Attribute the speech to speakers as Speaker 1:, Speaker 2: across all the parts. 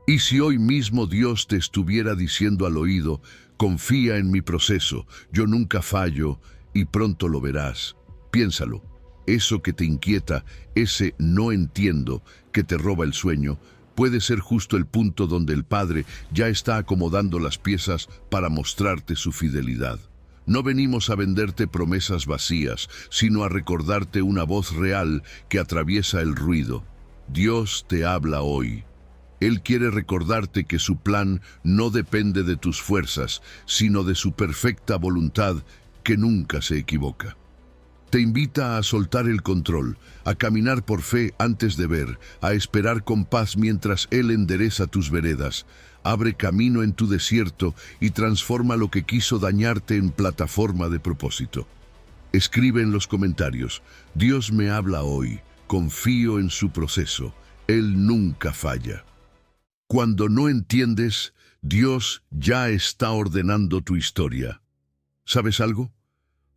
Speaker 1: Y si hoy mismo Dios te estuviera diciendo al oído, confía en mi proceso, yo nunca fallo y pronto lo verás. Piénsalo, eso que te inquieta, ese no entiendo que te roba el sueño, puede ser justo el punto donde el Padre ya está acomodando las piezas para mostrarte su fidelidad. No venimos a venderte promesas vacías, sino a recordarte una voz real que atraviesa el ruido. Dios te habla hoy. Él quiere recordarte que su plan no depende de tus fuerzas, sino de su perfecta voluntad que nunca se equivoca. Te invita a soltar el control, a caminar por fe antes de ver, a esperar con paz mientras Él endereza tus veredas. Abre camino en tu desierto y transforma lo que quiso dañarte en plataforma de propósito. Escribe en los comentarios, Dios me habla hoy, confío en su proceso, Él nunca falla. Cuando no entiendes, Dios ya está ordenando tu historia. ¿Sabes algo?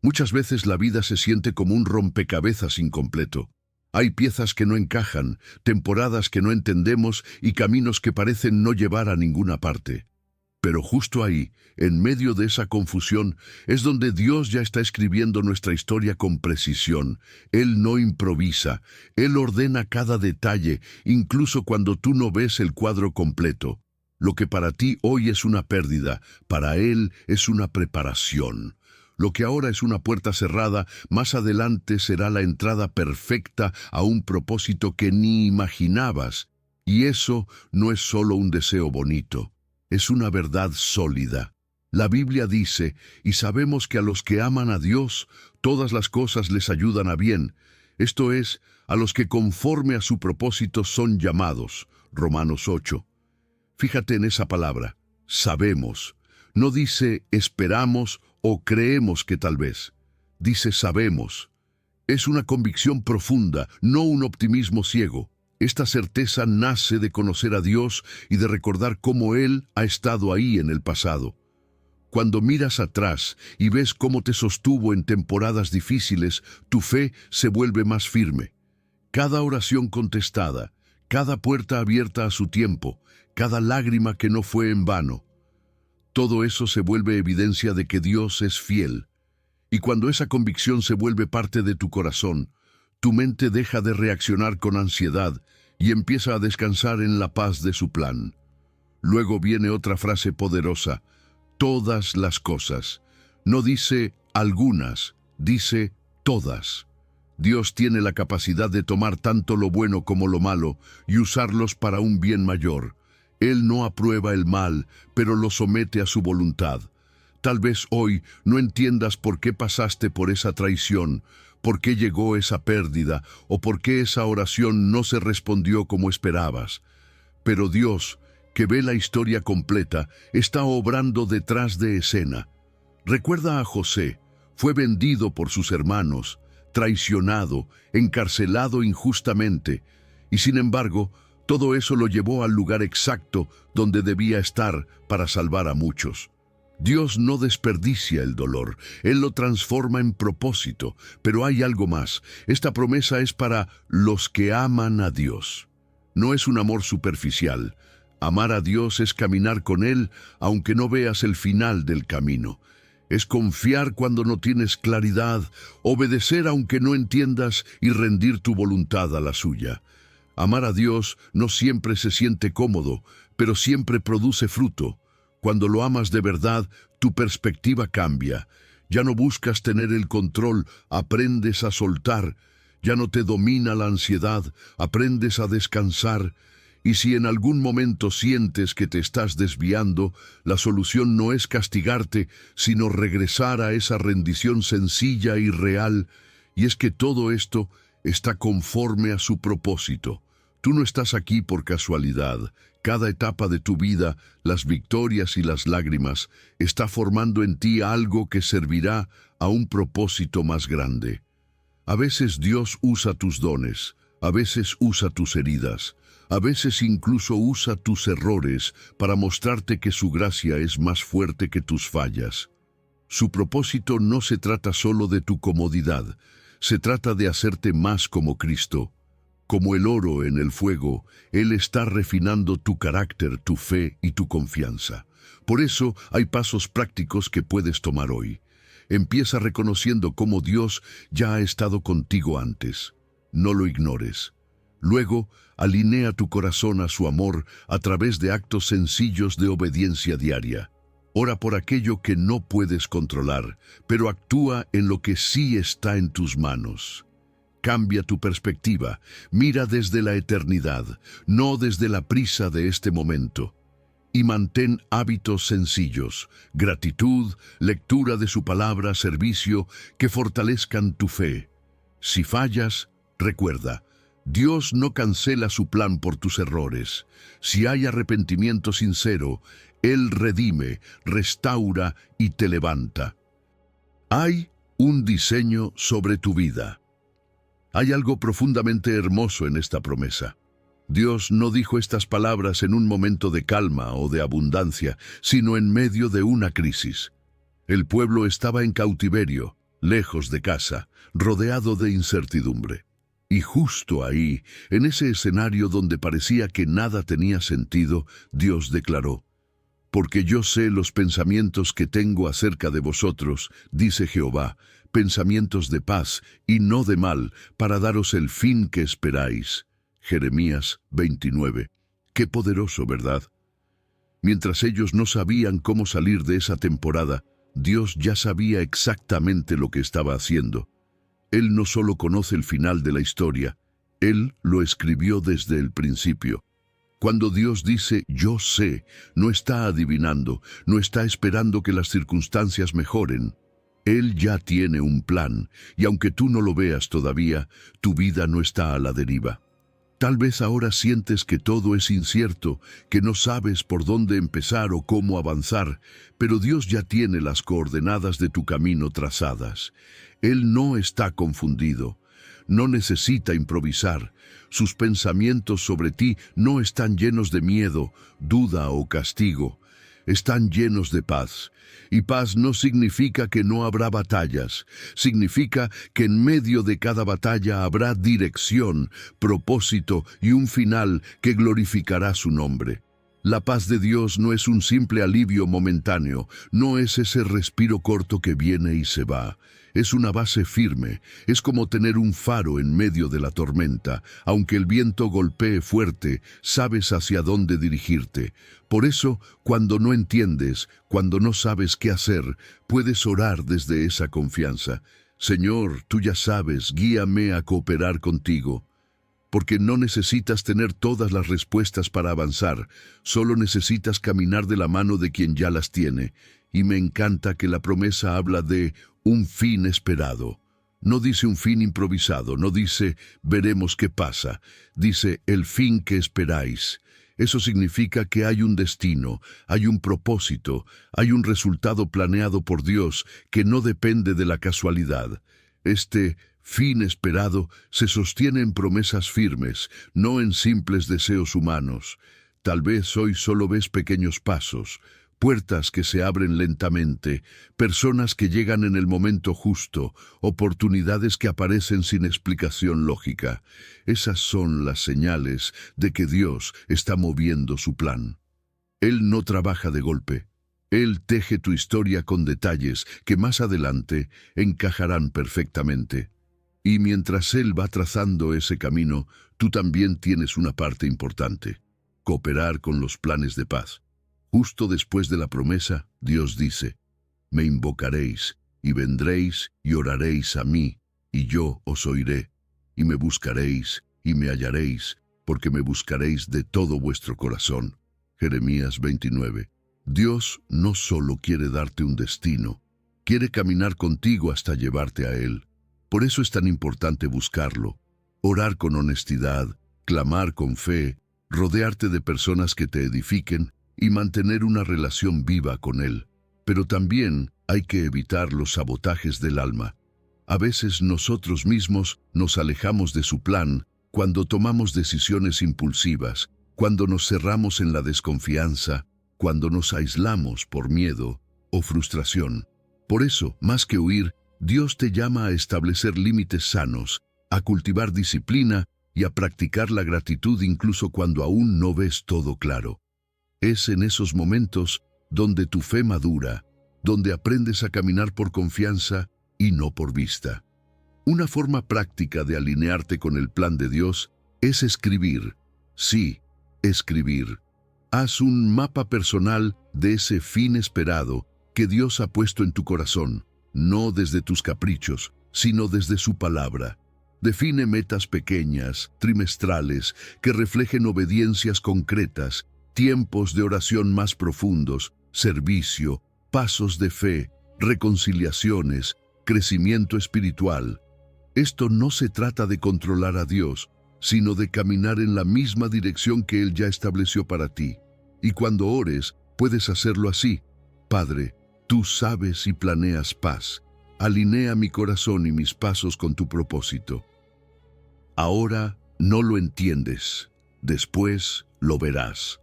Speaker 1: Muchas veces la vida se siente como un rompecabezas incompleto. Hay piezas que no encajan, temporadas que no entendemos y caminos que parecen no llevar a ninguna parte. Pero justo ahí, en medio de esa confusión, es donde Dios ya está escribiendo nuestra historia con precisión. Él no improvisa, Él ordena cada detalle, incluso cuando tú no ves el cuadro completo. Lo que para ti hoy es una pérdida, para Él es una preparación. Lo que ahora es una puerta cerrada, más adelante será la entrada perfecta a un propósito que ni imaginabas. Y eso no es solo un deseo bonito. Es una verdad sólida. La Biblia dice, y sabemos que a los que aman a Dios, todas las cosas les ayudan a bien. Esto es, a los que conforme a su propósito son llamados. Romanos 8. Fíjate en esa palabra, sabemos. No dice esperamos o creemos que tal vez. Dice sabemos. Es una convicción profunda, no un optimismo ciego. Esta certeza nace de conocer a Dios y de recordar cómo Él ha estado ahí en el pasado. Cuando miras atrás y ves cómo te sostuvo en temporadas difíciles, tu fe se vuelve más firme. Cada oración contestada, cada puerta abierta a su tiempo, cada lágrima que no fue en vano. Todo eso se vuelve evidencia de que Dios es fiel. Y cuando esa convicción se vuelve parte de tu corazón, tu mente deja de reaccionar con ansiedad y empieza a descansar en la paz de su plan. Luego viene otra frase poderosa, todas las cosas. No dice algunas, dice todas. Dios tiene la capacidad de tomar tanto lo bueno como lo malo y usarlos para un bien mayor. Él no aprueba el mal, pero lo somete a su voluntad. Tal vez hoy no entiendas por qué pasaste por esa traición, por qué llegó esa pérdida o por qué esa oración no se respondió como esperabas. Pero Dios, que ve la historia completa, está obrando detrás de escena. Recuerda a José, fue vendido por sus hermanos, traicionado, encarcelado injustamente, y sin embargo, todo eso lo llevó al lugar exacto donde debía estar para salvar a muchos. Dios no desperdicia el dolor, Él lo transforma en propósito, pero hay algo más. Esta promesa es para los que aman a Dios. No es un amor superficial. Amar a Dios es caminar con Él, aunque no veas el final del camino. Es confiar cuando no tienes claridad, obedecer aunque no entiendas y rendir tu voluntad a la suya. Amar a Dios no siempre se siente cómodo, pero siempre produce fruto. Cuando lo amas de verdad, tu perspectiva cambia. Ya no buscas tener el control, aprendes a soltar. Ya no te domina la ansiedad, aprendes a descansar. Y si en algún momento sientes que te estás desviando, la solución no es castigarte, sino regresar a esa rendición sencilla y real. Y es que todo esto está conforme a su propósito. Tú no estás aquí por casualidad. Cada etapa de tu vida, las victorias y las lágrimas, está formando en ti algo que servirá a un propósito más grande. A veces Dios usa tus dones, a veces usa tus heridas, a veces incluso usa tus errores para mostrarte que su gracia es más fuerte que tus fallas. Su propósito no se trata solo de tu comodidad, se trata de hacerte más como Cristo. Como el oro en el fuego, Él está refinando tu carácter, tu fe y tu confianza. Por eso hay pasos prácticos que puedes tomar hoy. Empieza reconociendo cómo Dios ya ha estado contigo antes. No lo ignores. Luego, alinea tu corazón a su amor a través de actos sencillos de obediencia diaria. Ora por aquello que no puedes controlar, pero actúa en lo que sí está en tus manos. Cambia tu perspectiva, mira desde la eternidad, no desde la prisa de este momento. Y mantén hábitos sencillos, gratitud, lectura de su palabra, servicio, que fortalezcan tu fe. Si fallas, recuerda, Dios no cancela su plan por tus errores. Si hay arrepentimiento sincero, Él redime, restaura y te levanta. Hay un diseño sobre tu vida. Hay algo profundamente hermoso en esta promesa. Dios no dijo estas palabras en un momento de calma o de abundancia, sino en medio de una crisis. El pueblo estaba en cautiverio, lejos de casa, rodeado de incertidumbre. Y justo ahí, en ese escenario donde parecía que nada tenía sentido, Dios declaró: «Porque yo sé los pensamientos que tengo acerca de vosotros, dice Jehová, pensamientos de paz y no de mal, para daros el fin que esperáis». Jeremías 29. Qué poderoso, ¿verdad? Mientras ellos no sabían cómo salir de esa temporada, Dios ya sabía exactamente lo que estaba haciendo. Él no solo conoce el final de la historia, Él lo escribió desde el principio. Cuando Dios dice «yo sé», no está adivinando, no está esperando que las circunstancias mejoren. Él ya tiene un plan, y aunque tú no lo veas todavía, tu vida no está a la deriva. Tal vez ahora sientes que todo es incierto, que no sabes por dónde empezar o cómo avanzar, pero Dios ya tiene las coordenadas de tu camino trazadas. Él no está confundido, no necesita improvisar. Sus pensamientos sobre ti no están llenos de miedo, duda o castigo. Están llenos de paz. Y paz no significa que no habrá batallas, significa que en medio de cada batalla habrá dirección, propósito y un final que glorificará su nombre. La paz de Dios no es un simple alivio momentáneo, no es ese respiro corto que viene y se va. Es una base firme, es como tener un faro en medio de la tormenta. Aunque el viento golpee fuerte, sabes hacia dónde dirigirte. Por eso, cuando no entiendes, cuando no sabes qué hacer, puedes orar desde esa confianza. Señor, tú ya sabes, guíame a cooperar contigo. Porque no necesitas tener todas las respuestas para avanzar, solo necesitas caminar de la mano de quien ya las tiene. Y me encanta que la promesa habla de un fin esperado. No dice un fin improvisado, no dice veremos qué pasa, dice el fin que esperáis. Eso significa que hay un destino, hay un propósito, hay un resultado planeado por Dios que no depende de la casualidad. Este fin esperado se sostiene en promesas firmes, no en simples deseos humanos. Tal vez hoy solo ves pequeños pasos, puertas que se abren lentamente, personas que llegan en el momento justo, oportunidades que aparecen sin explicación lógica. Esas son las señales de que Dios está moviendo su plan. Él no trabaja de golpe. Él teje tu historia con detalles que más adelante encajarán perfectamente. Y mientras Él va trazando ese camino, tú también tienes una parte importante: cooperar con los planes de paz. Justo después de la promesa, Dios dice: «Me invocaréis, y vendréis y oraréis a mí, y yo os oiré, y me buscaréis, y me hallaréis, porque me buscaréis de todo vuestro corazón». Jeremías 29. Dios no solo quiere darte un destino, quiere caminar contigo hasta llevarte a Él. Por eso es tan importante buscarlo, orar con honestidad, clamar con fe, rodearte de personas que te edifiquen y mantener una relación viva con Él. Pero también hay que evitar los sabotajes del alma. A veces nosotros mismos nos alejamos de su plan cuando tomamos decisiones impulsivas, cuando nos cerramos en la desconfianza, cuando nos aislamos por miedo o frustración. Por eso, más que huir, Dios te llama a establecer límites sanos, a cultivar disciplina y a practicar la gratitud incluso cuando aún no ves todo claro. Es en esos momentos donde tu fe madura, donde aprendes a caminar por confianza y no por vista. Una forma práctica de alinearte con el plan de Dios es escribir. Sí, escribir. Haz un mapa personal de ese fin esperado que Dios ha puesto en tu corazón, no desde tus caprichos, sino desde su palabra. Define metas pequeñas, trimestrales, que reflejen obediencias concretas, tiempos de oración más profundos, servicio, pasos de fe, reconciliaciones, crecimiento espiritual. Esto no se trata de controlar a Dios, sino de caminar en la misma dirección que Él ya estableció para ti. Y cuando ores, puedes hacerlo así. Padre, tú sabes y planeas paz. Alinea mi corazón y mis pasos con tu propósito. Ahora no lo entiendes, después lo verás.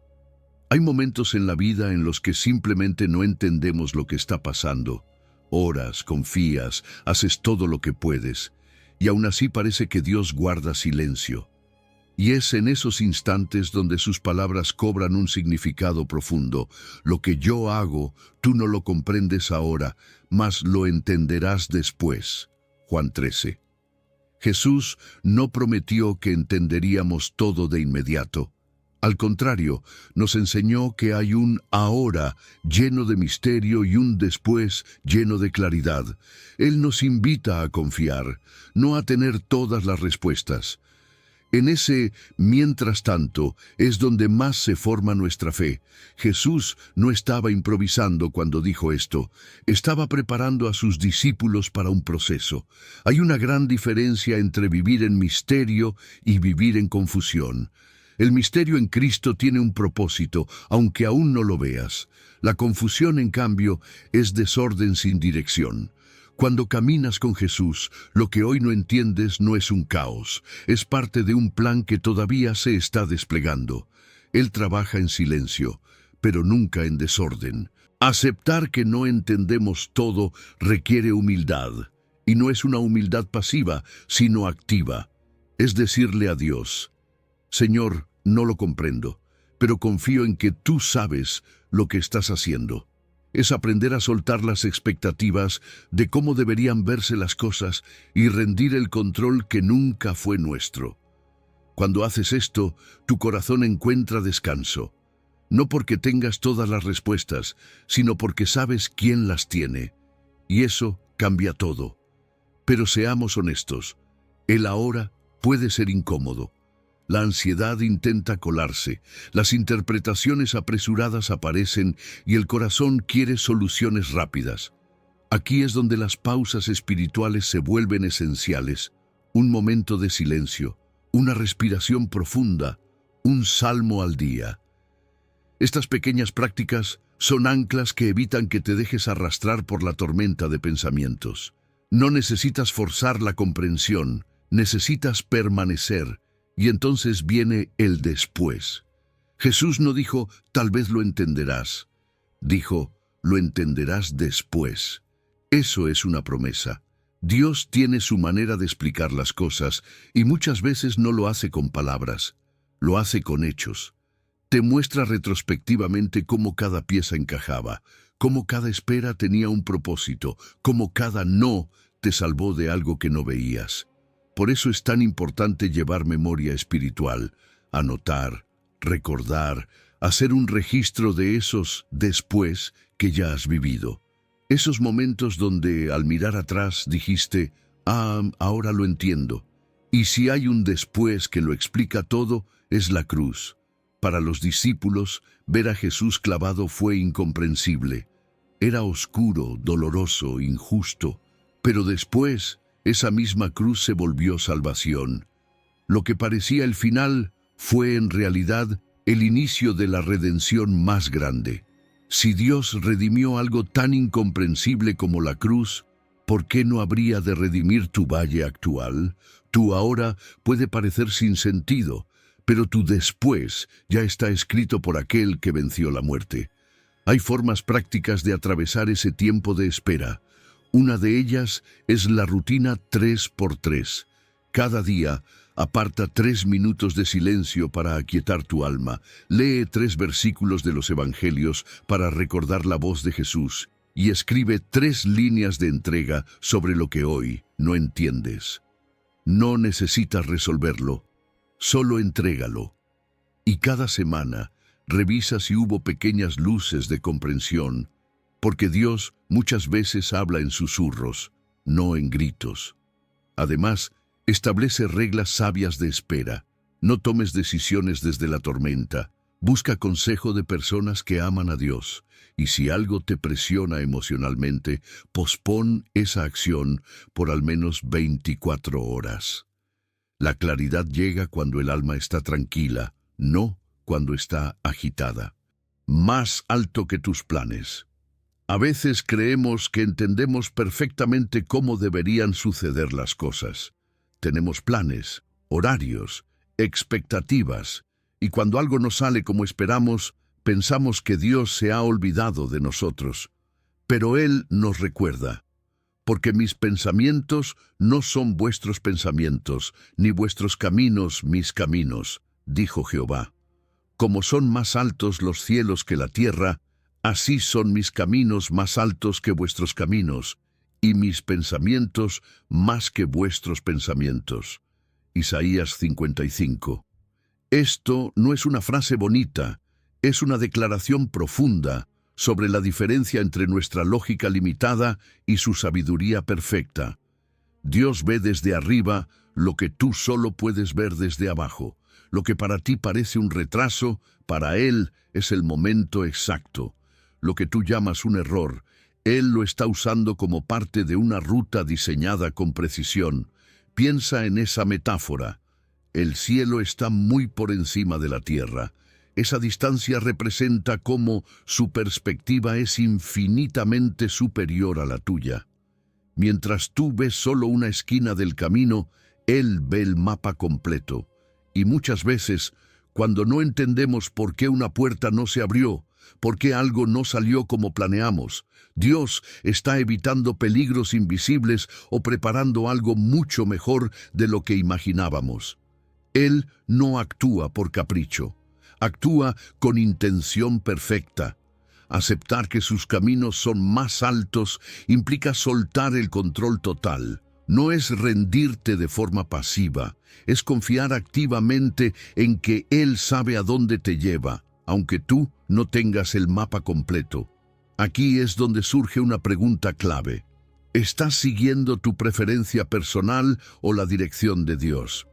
Speaker 1: Hay momentos en la vida en los que simplemente no entendemos lo que está pasando. Oras, confías, haces todo lo que puedes, y aún así parece que Dios guarda silencio. Y es en esos instantes donde sus palabras cobran un significado profundo. Lo que yo hago, tú no lo comprendes ahora, mas lo entenderás después. Juan 13. Jesús no prometió que entenderíamos todo de inmediato. Al contrario, nos enseñó que hay un ahora lleno de misterio y un después lleno de claridad. Él nos invita a confiar, no a tener todas las respuestas. En ese mientras tanto es donde más se forma nuestra fe. Jesús no estaba improvisando cuando dijo esto, estaba preparando a sus discípulos para un proceso. Hay una gran diferencia entre vivir en misterio y vivir en confusión. El misterio en Cristo tiene un propósito, aunque aún no lo veas. La confusión, en cambio, es desorden sin dirección. Cuando caminas con Jesús, lo que hoy no entiendes no es un caos, es parte de un plan que todavía se está desplegando. Él trabaja en silencio, pero nunca en desorden. Aceptar que no entendemos todo requiere humildad, y no es una humildad pasiva, sino activa. Es decirle a Dios, Señor, no lo comprendo, pero confío en que tú sabes lo que estás haciendo. Es aprender a soltar las expectativas de cómo deberían verse las cosas y rendir el control que nunca fue nuestro. Cuando haces esto, tu corazón encuentra descanso, no porque tengas todas las respuestas, sino porque sabes quién las tiene. Y eso cambia todo. Pero seamos honestos, el ahora puede ser incómodo. La ansiedad intenta colarse, las interpretaciones apresuradas aparecen y el corazón quiere soluciones rápidas. Aquí es donde las pausas espirituales se vuelven esenciales, un momento de silencio, una respiración profunda, un salmo al día. Estas pequeñas prácticas son anclas que evitan que te dejes arrastrar por la tormenta de pensamientos. No necesitas forzar la comprensión, necesitas permanecer. Y entonces viene el después. Jesús no dijo, tal vez lo entenderás. Dijo, lo entenderás después. Eso es una promesa. Dios tiene su manera de explicar las cosas y muchas veces no lo hace con palabras, lo hace con hechos. Te muestra retrospectivamente cómo cada pieza encajaba, cómo cada espera tenía un propósito, cómo cada no te salvó de algo que no veías. Por eso es tan importante llevar memoria espiritual, anotar, recordar, hacer un registro de esos después que ya has vivido. Esos momentos donde al mirar atrás dijiste, ahora lo entiendo. Y si hay un después que lo explica todo, es la cruz. Para los discípulos, ver a Jesús clavado fue incomprensible. Era oscuro, doloroso, injusto, pero después esa misma cruz se volvió salvación. Lo que parecía el final fue en realidad el inicio de la redención más grande. Si Dios redimió algo tan incomprensible como la cruz, ¿por qué no habría de redimir tu valle actual? Tu ahora puede parecer sin sentido, pero tu después ya está escrito por aquel que venció la muerte. Hay formas prácticas de atravesar ese tiempo de espera. Una de ellas es la rutina 3x3. Cada día, Aparta 3 minutos de silencio para aquietar tu alma. Lee 3 versículos de los Evangelios para recordar la voz de Jesús y escribe 3 líneas de entrega sobre lo que hoy no entiendes. No necesitas resolverlo, solo entrégalo. Y cada semana revisa si hubo pequeñas luces de comprensión, porque Dios muchas veces habla en susurros, no en gritos. Además, establece reglas sabias de espera. No tomes decisiones desde la tormenta. Busca consejo de personas que aman a Dios. Y si algo te presiona emocionalmente, pospón esa acción por al menos 24 horas. La claridad llega cuando el alma está tranquila, no cuando está agitada. Más alto que tus planes. A veces creemos que entendemos perfectamente cómo deberían suceder las cosas. Tenemos planes, horarios, expectativas, y cuando algo no sale como esperamos, pensamos que Dios se ha olvidado de nosotros. Pero Él nos recuerda, porque mis pensamientos no son vuestros pensamientos, ni vuestros caminos mis caminos, dijo Jehová. Como son más altos los cielos que la tierra, así son mis caminos más altos que vuestros caminos, y mis pensamientos más que vuestros pensamientos. Isaías 55. Esto no es una frase bonita, es una declaración profunda sobre la diferencia entre nuestra lógica limitada y su sabiduría perfecta. Dios ve desde arriba lo que tú solo puedes ver desde abajo. Lo que para ti parece un retraso, para Él es el momento exacto. Lo que tú llamas un error, Él lo está usando como parte de una ruta diseñada con precisión. Piensa en esa metáfora. El cielo está muy por encima de la tierra. Esa distancia representa cómo su perspectiva es infinitamente superior a la tuya. Mientras tú ves solo una esquina del camino, Él ve el mapa completo. Y muchas veces, cuando no entendemos por qué una puerta no se abrió, por qué algo no salió como planeamos, Dios está evitando peligros invisibles o preparando algo mucho mejor de lo que imaginábamos. Él no actúa por capricho, actúa con intención perfecta. Aceptar que sus caminos son más altos implica soltar el control total. No es rendirte de forma pasiva, es confiar activamente en que Él sabe a dónde te lleva, aunque tú no tengas el mapa completo. Aquí es donde surge una pregunta clave. ¿Estás siguiendo tu preferencia personal o la dirección de Dios?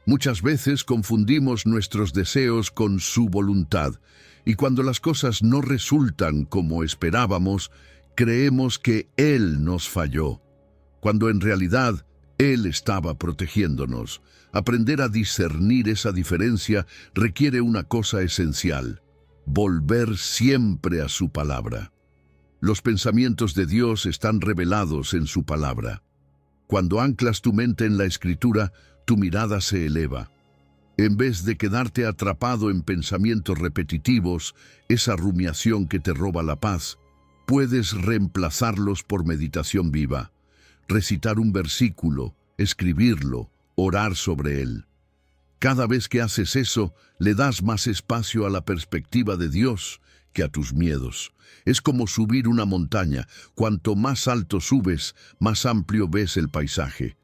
Speaker 1: Muchas veces confundimos nuestros deseos con su voluntad, y cuando las cosas no resultan como esperábamos, creemos que Él nos falló, cuando en realidad Él estaba protegiéndonos. Aprender a discernir esa diferencia requiere una cosa esencial: volver siempre a su palabra. Los pensamientos de Dios están revelados en su palabra. Cuando anclas tu mente en la Escritura, tu mirada se eleva. En vez de quedarte atrapado en pensamientos repetitivos, esa rumiación que te roba la paz, puedes reemplazarlos por meditación viva. Recitar un versículo, escribirlo, orar sobre él. Cada vez que haces eso, le das más espacio a la perspectiva de Dios que a tus miedos. Es como subir una montaña. Cuanto más alto subes, más amplio ves el paisaje.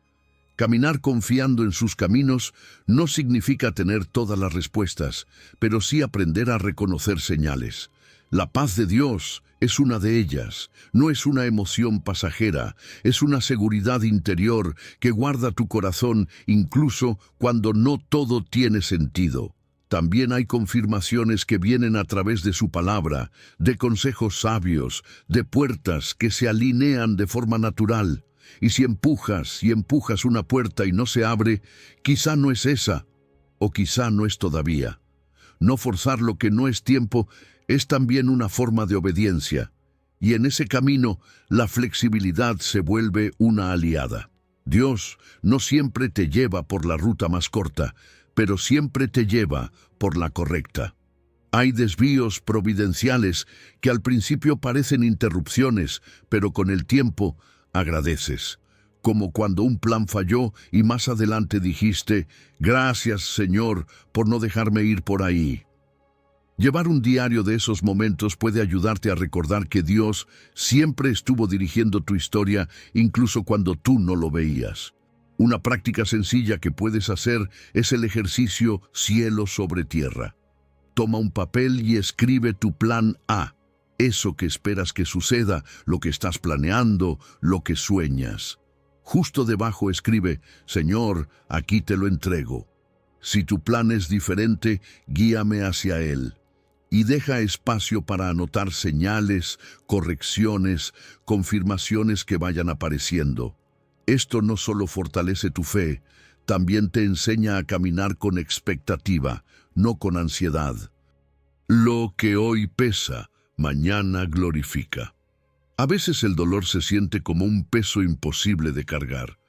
Speaker 1: Caminar confiando en sus caminos no significa tener todas las respuestas, pero sí aprender a reconocer señales. La paz de Dios es una de ellas. No es una emoción pasajera, es una seguridad interior que guarda tu corazón incluso cuando no todo tiene sentido. También hay confirmaciones que vienen a través de su palabra, de consejos sabios, de puertas que se alinean de forma natural. Y si empujas una puerta y no se abre, quizá no es esa, o quizá no es todavía. No forzar lo que no es tiempo es también una forma de obediencia, y en ese camino la flexibilidad se vuelve una aliada. Dios no siempre te lleva por la ruta más corta, pero siempre te lleva por la correcta. Hay desvíos providenciales que al principio parecen interrupciones, pero con el tiempo agradeces. como cuando un plan falló y más adelante dijiste, gracias, Señor, por no dejarme ir por ahí. Llevar un diario de esos momentos puede ayudarte a recordar que Dios siempre estuvo dirigiendo tu historia, incluso cuando tú no lo veías. Una práctica sencilla que puedes hacer es el ejercicio cielo sobre tierra. Toma un papel y escribe tu plan A, eso que esperas que suceda, lo que estás planeando, lo que sueñas. Justo debajo escribe, Señor, aquí te lo entrego. Si tu plan es diferente, guíame hacia él. Y deja espacio para anotar señales, correcciones, confirmaciones que vayan apareciendo. Esto no solo fortalece tu fe, también te enseña a caminar con expectativa, no con ansiedad. Lo que hoy pesa, mañana glorifica. A veces el dolor se siente como un peso imposible de cargar.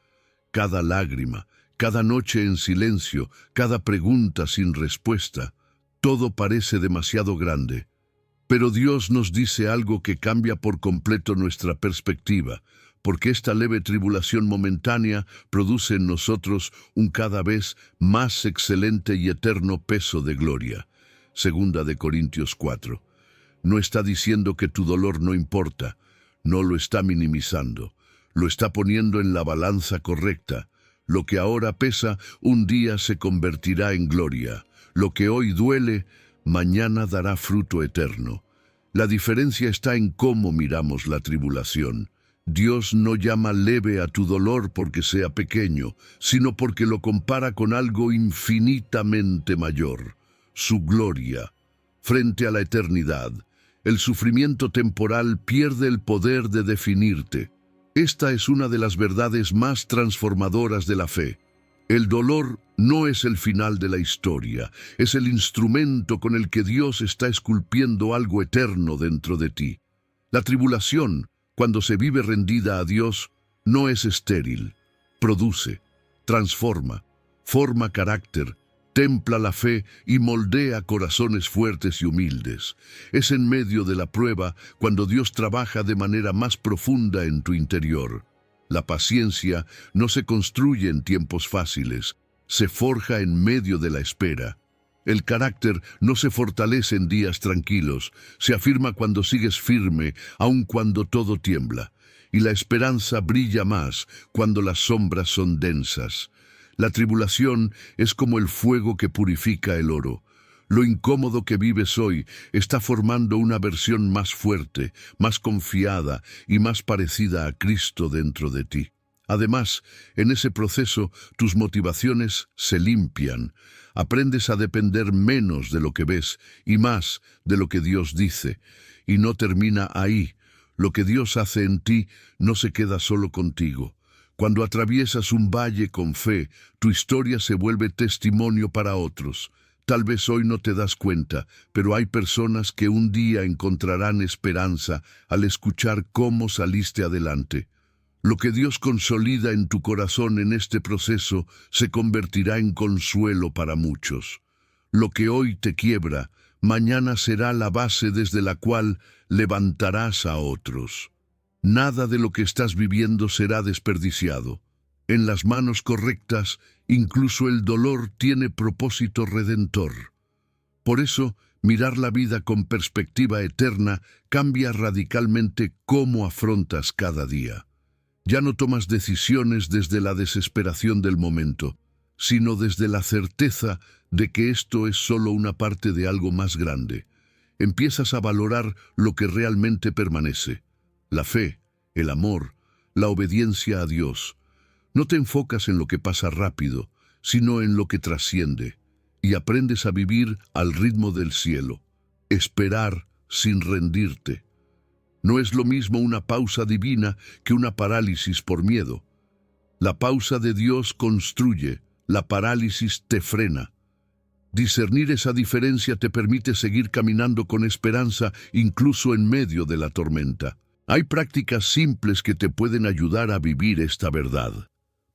Speaker 1: Cada lágrima, cada noche en silencio, cada pregunta sin respuesta, todo parece demasiado grande. Pero Dios nos dice algo que cambia por completo nuestra perspectiva, porque esta leve tribulación momentánea produce en nosotros un cada vez más excelente y eterno peso de gloria. Segunda de Corintios 4. No está diciendo que tu dolor no importa, no lo está minimizando, lo está poniendo en la balanza correcta. Lo que ahora pesa, un día se convertirá en gloria. Lo que hoy duele, mañana dará fruto eterno. La diferencia está en cómo miramos la tribulación. Dios no llama leve a tu dolor porque sea pequeño, sino porque lo compara con algo infinitamente mayor, su gloria. Frente a la eternidad, el sufrimiento temporal pierde el poder de definirte. Esta es una de las verdades más transformadoras de la fe. El dolor no es el final de la historia, es el instrumento con el que Dios está esculpiendo algo eterno dentro de ti. La tribulación, cuando se vive rendida a Dios, no es estéril. Produce, transforma, forma carácter, templa la fe y moldea corazones fuertes y humildes. Es en medio de la prueba cuando Dios trabaja de manera más profunda en tu interior. La paciencia no se construye en tiempos fáciles, se forja en medio de la espera. El carácter no se fortalece en días tranquilos, se afirma cuando sigues firme, aun cuando todo tiembla. Y la esperanza brilla más cuando las sombras son densas. La tribulación es como el fuego que purifica el oro. Lo incómodo que vives hoy está formando una versión más fuerte, más confiada y más parecida a Cristo dentro de ti. Además, en ese proceso, tus motivaciones se limpian. Aprendes a depender menos de lo que ves y más de lo que Dios dice. Y no termina ahí. Lo que Dios hace en ti no se queda solo contigo. Cuando atraviesas un valle con fe, tu historia se vuelve testimonio para otros. Tal vez hoy no te das cuenta, pero hay personas que un día encontrarán esperanza al escuchar cómo saliste adelante. Lo que Dios consolida en tu corazón en este proceso se convertirá en consuelo para muchos. Lo que hoy te quiebra, mañana será la base desde la cual levantarás a otros. Nada de lo que estás viviendo será desperdiciado. En las manos correctas, incluso el dolor tiene propósito redentor. Por eso, mirar la vida con perspectiva eterna cambia radicalmente cómo afrontas cada día. Ya no tomas decisiones desde la desesperación del momento, sino desde la certeza de que esto es solo una parte de algo más grande. Empiezas a valorar lo que realmente permanece: la fe, el amor, la obediencia a Dios. No te enfocas en lo que pasa rápido, sino en lo que trasciende, y aprendes a vivir al ritmo del cielo, esperar sin rendirte. No es lo mismo una pausa divina que una parálisis por miedo. La pausa de Dios construye, la parálisis te frena. Discernir esa diferencia te permite seguir caminando con esperanza incluso en medio de la tormenta. Hay prácticas simples que te pueden ayudar a vivir esta verdad.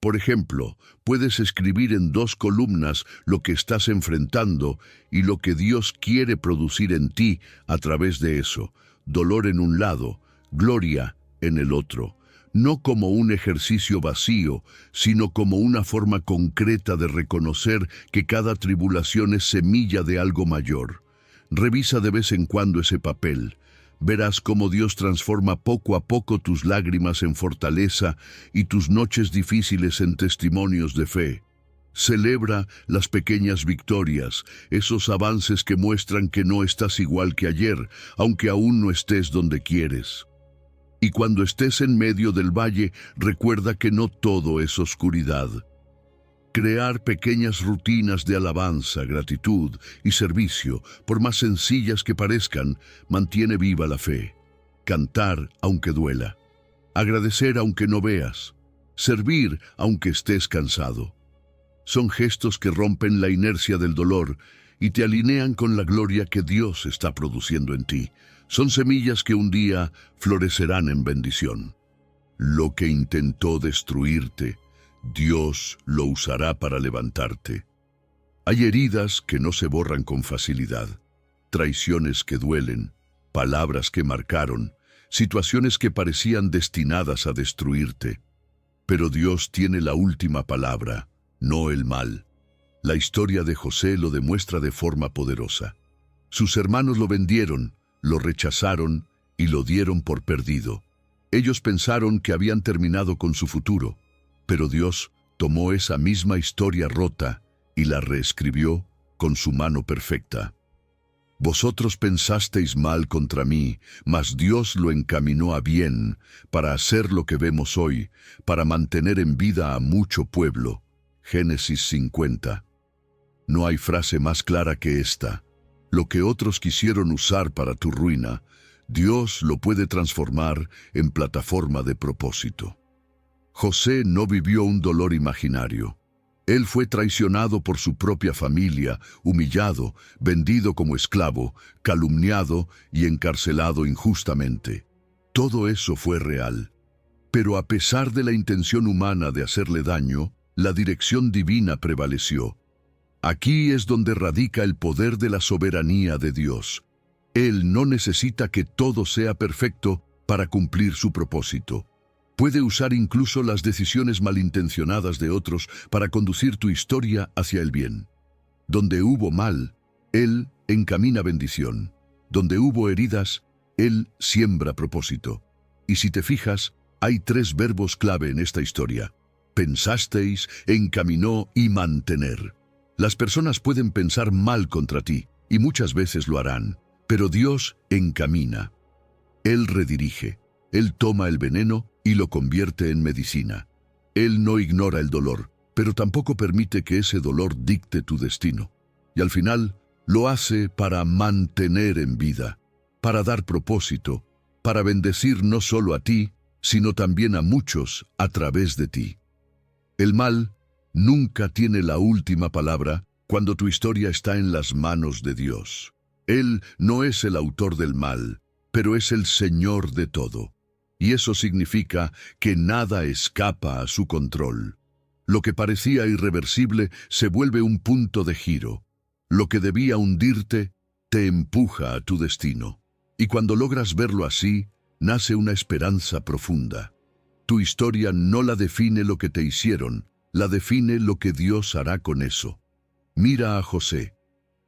Speaker 1: Por ejemplo, puedes escribir en 2 columnas lo que estás enfrentando y lo que Dios quiere producir en ti a través de eso. Dolor en un lado, gloria en el otro. no como un ejercicio vacío, sino como una forma concreta de reconocer que cada tribulación es semilla de algo mayor. Revisa de vez en cuando ese papel. Verás cómo Dios transforma poco a poco tus lágrimas en fortaleza y tus noches difíciles en testimonios de fe. Celebra las pequeñas victorias, esos avances que muestran que no estás igual que ayer, aunque aún no estés donde quieres. Y cuando estés en medio del valle, recuerda que no todo es oscuridad. Crear pequeñas rutinas de alabanza, gratitud y servicio, por más sencillas que parezcan, mantiene viva la fe. Cantar aunque duela. Agradecer aunque no veas. Servir aunque estés cansado. Son gestos que rompen la inercia del dolor y te alinean con la gloria que Dios está produciendo en ti. Son semillas que un día florecerán en bendición. Lo que intentó destruirte, Dios lo usará para levantarte. Hay heridas que no se borran con facilidad, traiciones que duelen, palabras que marcaron, situaciones que parecían destinadas a destruirte. Pero Dios tiene la última palabra, no el mal. La historia de José lo demuestra de forma poderosa. Sus hermanos lo vendieron, lo rechazaron y lo dieron por perdido. Ellos pensaron que habían terminado con su futuro, pero Dios tomó esa misma historia rota y la reescribió con su mano perfecta. Vosotros pensasteis mal contra mí, mas Dios lo encaminó a bien, para hacer lo que vemos hoy, para mantener en vida a mucho pueblo. Génesis 50. No hay frase más clara que esta. Lo que otros quisieron usar para tu ruina, Dios lo puede transformar en plataforma de propósito. José no vivió un dolor imaginario. Él fue traicionado por su propia familia, humillado, vendido como esclavo, calumniado y encarcelado injustamente. Todo eso fue real. Pero a pesar de la intención humana de hacerle daño, la dirección divina prevaleció. Aquí es donde radica el poder de la soberanía de Dios. Él no necesita que todo sea perfecto para cumplir su propósito. Puede usar incluso las decisiones malintencionadas de otros para conducir tu historia hacia el bien. Donde hubo mal, Él encamina bendición. Donde hubo heridas, Él siembra propósito. Y si te fijas, hay 3 verbos clave en esta historia. Pensasteis, encaminó y mantener. Las personas pueden pensar mal contra ti, y muchas veces lo harán, pero Dios encamina. Él redirige. Él toma el veneno y lo convierte en medicina. Él no ignora el dolor, pero tampoco permite que ese dolor dicte tu destino. Y al final, lo hace para mantener en vida, para dar propósito, para bendecir no solo a ti, sino también a muchos a través de ti. El mal nunca tiene la última palabra cuando tu historia está en las manos de Dios. Él no es el autor del mal, pero es el Señor de todo. Y eso significa que nada escapa a su control. Lo que parecía irreversible se vuelve un punto de giro. Lo que debía hundirte, te empuja a tu destino. Y cuando logras verlo así, nace una esperanza profunda. Tu historia no la define lo que te hicieron, la define lo que Dios hará con eso. Mira a José.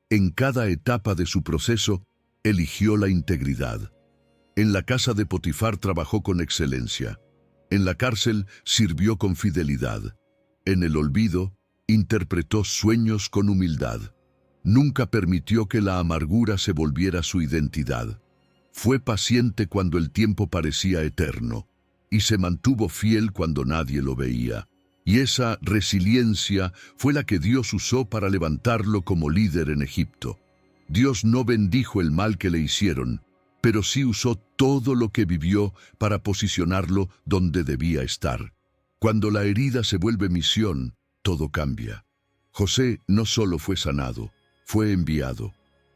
Speaker 1: En cada etapa de su proceso, eligió la integridad. En la casa de Potifar trabajó con excelencia. En la cárcel sirvió con fidelidad. En el olvido, interpretó sueños con humildad. Nunca permitió que la amargura se volviera su identidad. Fue paciente cuando el tiempo parecía eterno, y se mantuvo fiel cuando nadie lo veía. Y esa resiliencia fue la que Dios usó para levantarlo como líder en Egipto. Dios no bendijo el mal que le hicieron, pero sí usó todo lo que vivió para posicionarlo donde debía estar. Cuando la herida se vuelve misión, todo cambia. José no solo fue sanado, fue enviado.